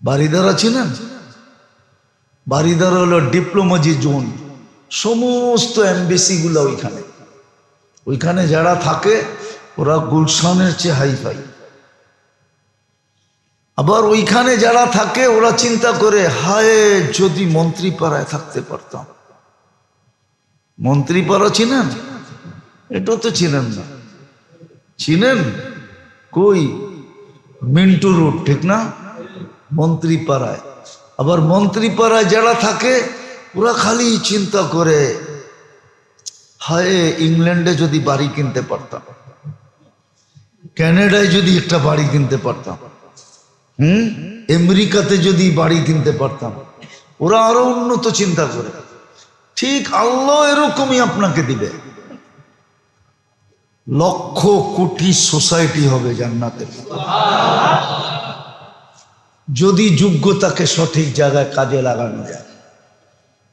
বাড়ি দ্বারা চিনেন? বাড়ি দ্বারা হলো ডিপ্লোমাজি জোন, সমস্ত এমবেসি গুলো ওইখানে। ওইখানে যারা থাকে ওরা গুলশানের চেয়ে হাইফাই। আবার ওইখানে যারা থাকে ওরা চিন্তা করে, হায় যদি মন্ত্রীপাড়ায় থাকতে পারতাম। মন্ত্রীপাড়া চিনেন? এটা তো চিনেন না। চিনেন? কই? মিন্টু রোড, ঠিক না? মন্ত্রীপাড়ায়। আবার মন্ত্রীপাড়ায় যারা থাকে ওরা খালি চিন্তা করে, হায় ইংল্যান্ডে যদি বাড়ি কিনতে পারতাম, কানাডায় যদি একটা বাড়ি কিনতে পারতাম, আমেরিকাতে যদি বাড়ি কিনতে পারতাম। ওরা আরো উন্নত চিন্তা করে। ঠিক আল্লাহ এরকমই আপনাকে দিবে। লক্ষ কোটি সোসাইটি হবে জান্নাতের, যদি যোগ্যতাকে সঠিক জায়গায় কাজে লাগানো যায়।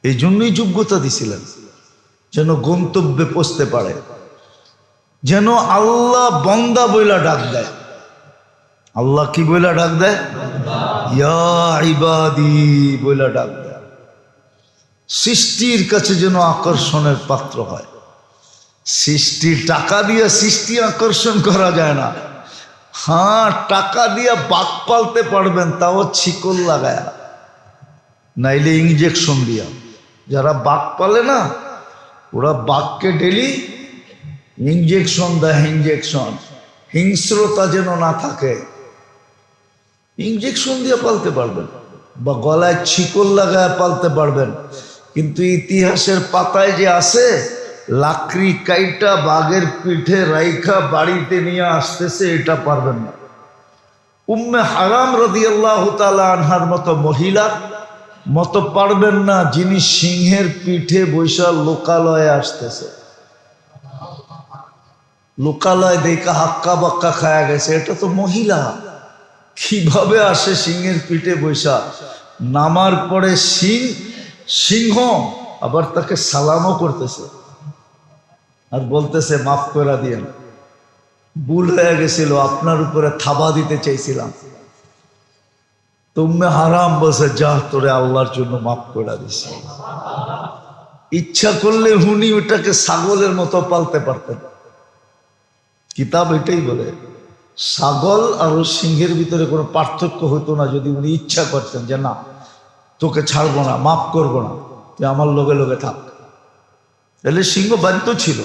এই জন্যই যোগ্যতা দিছিলেন, যেন গন্তব্যে পৌঁছতে পারে, যেন আল্লাহ বান্দা বইলা ডাক দেয়। আল্লাহ কি বইলা ডাক দেয়? ইয়া ইবাদি বইলা ডাক দেয়। সৃষ্টির কাছে যেন আকর্ষণের পাত্র হয়। সৃষ্টির টাকা দিয়ে সৃষ্টি আকর্ষণ করা যায় না। হ্যাঁ, টাকা দিয়ে বাঘ পালতে পারবেন, তাও ছিকল লাগায়া, নাইলে ইঞ্জেকশন দিয়া। যারা বাঘ পালে না, ওরা বাঘকে ডেলি ইঞ্জেকশন দেয়। ইঞ্জেকশন, হিংস্রতা যেন না থাকে, ইঞ্জেকশন দিয়ে পালতে পারবেন, বা গলায় ছিকল লাগায় পালতে পারবেন। কিন্তু ইতিহাসের পাতায় যে আছে, লাকড়ি কাইটা বাঘের পিঠে রাইখা বাড়িতে নিয়ে আসতেছে, এটা পারবেন না। উম্মে হারাম রাদিয়াল্লাহু তাআলা আনহার মতো মহিলার মতো পারবেন না, যিনি সিংহের পিঠে বৈশা লোকালয়ে আসতেছে। লোকালয় দেখা হাক্কা বাক্কা খায়া গেছে, এটা তো মহিলা। কিভাবে আসে সিংহের পিঠে বৈশা? নামার পরে সিংহ আবার তাকে সালামও করতেছে আর বলতেছে, মাফ করে দিয়েন, ভুল হয়ে গেছিল, আপনার উপরে থাবা দিতে চাইছিলাম। তুমি হারাম বসে, যা তোরে আল্লাহর জন্য মাফ করে দিছি। ইচ্ছা করলে উনি ওটাকে ছাগলের মতো পালতে পারতেন। কিতাব এটাই বলে, ছাগল আর সিংহের ভিতরে কোনো পার্থক্য হতো না, যদি উনি ইচ্ছা করতেন যে না, তোকে ছাড়বো না, মাফ করবো না, তুই আমার লগে লগে থাক, তাহলে সিংহ বাধ্য ছিল।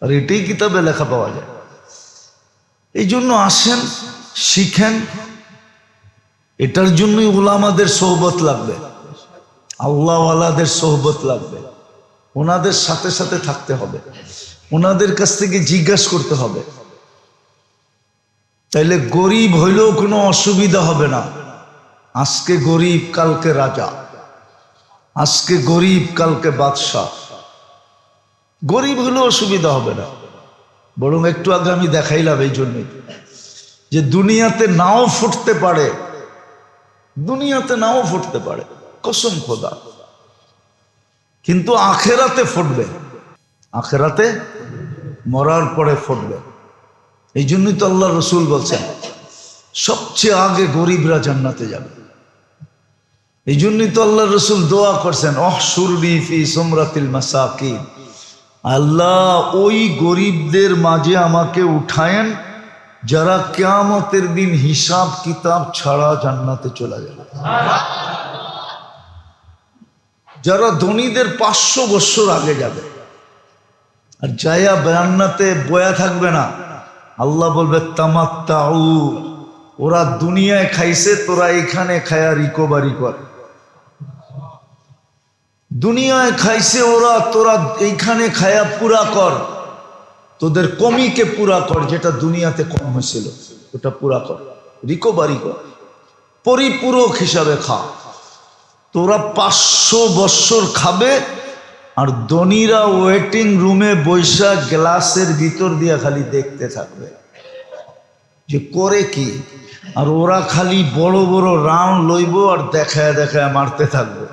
আর এটাই কিতাবে লেখা পাওয়া যায়। এই জন্য আসেন, শিখেন। এটার জন্যই উলামাদের সোহবত লাগবে, আল্লাহওয়ালাদের সোহবত লাগবে। ওনাদের সাথে সাথে থাকতে হবে, ওনাদের কাছ থেকে জিজ্ঞাসা করতে হবে। তাইলে গরিব হইলেও কোনো অসুবিধা হবে না। আজকে গরিব কালকে রাজা, আজকে গরিব কালকে বাদশাহ। গরিব হলেও অসুবিধা হবে না। বরং একটু আগে আমি দেখাইলাম এই জন্যই যে দুনিয়াতে নাও ফুটতে পারে, দুনিয়াতে নাও ফুটতে পারে, কসম খোদা, কিন্তু আখেরাতে ফুটবে। আখেরাতে মরার পরে ফুটবে। এই জন্যই তো আল্লাহ রসুল বলছেন সবচেয়ে আগে গরিবরা জান্নাতে যাবে। এই জন্যই তো আল্লাহ রসুল দোয়া করছেন, অহশুরনি ফি সুমরাতিল মাসাকিন, আল্লাহ ওই গরিবদের মাঝে আমাকে উঠায়েন যারা কিয়ামতের দিন হিসাব কিতাব ছাড়া জান্নাতে চলে যাবে। যারা ধনীদের 500 বছর আগে যাবে, আর যায়া জান্নাতে বয়া থাকবে না। আল্লাহ বলবে তামাত্তাউ, ওরা দুনিয়ায় খাইছে, তোরা এখানে খায়া রিকভারি কর। দুনিয়ায় খাইছে ওরা, তোরা এইখানে খায়া পুরা কর। তোদের কমিকে পুরা কর, যেটা দুনিয়াতে কম হয়েছিল ওটা পুরা কর, রিকভারি কর, পরিপূরক হিসাবে খা। তোরা 500 বৎসর খাবে, আর ধনীরা ওয়েটিং রুমে বৈশা গ্লাসের ভিতর দিয়া খালি দেখতে থাকবে যে করে কি, আর ওরা খালি বড় বড় রাউন্ড লইব আর দেখায় দেখায় মারতে থাকবে।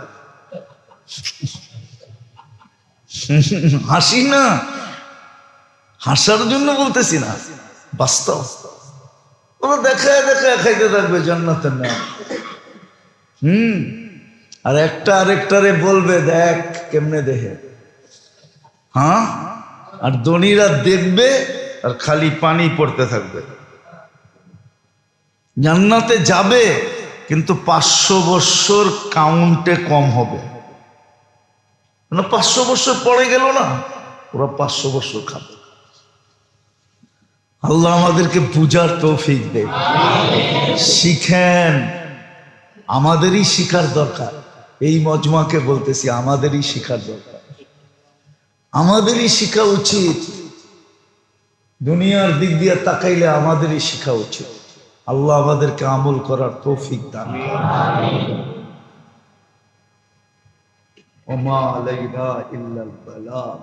হাসি না, হাসার জন্য বলতেছি না, বাস্তব। ওরা দেখায় দেখায় খাইতে থাকবে জান্নাতের নাম। আর একটা আরেকটারে বলবে দেখ কেমনে দেখে। হ্যাঁ, আর ধনীরা দেখবে আর খালি পানি পড়তে থাকবে। জান্নাতে যাবে, কিন্তু 500 বৎসর কাউন্টে কম হবে। 500 বৎসর পরে গেল না, ওরা 500 বৎসর খাবে। আল্লাহ আমাদেরকে বুঝার তৌফিক দেয়। শিখেন, আমাদেরই শিখার দরকার। এই মজমাকে বলতেছি, আমাদেরই শিখার দরকার, আমাদেরই শিখা উচিত। দুনিয়ার দিক দিয়ে তাকাইলে আমাদেরই শিখা উচিত। আল্লাহ আমাদেরকে আমল করার তৌফিক দান করেন। ওমা আলাইনা ইল্লাল বালাগ।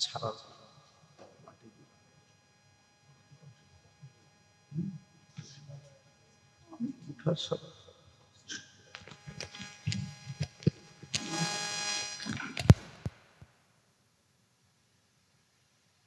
ছাড়া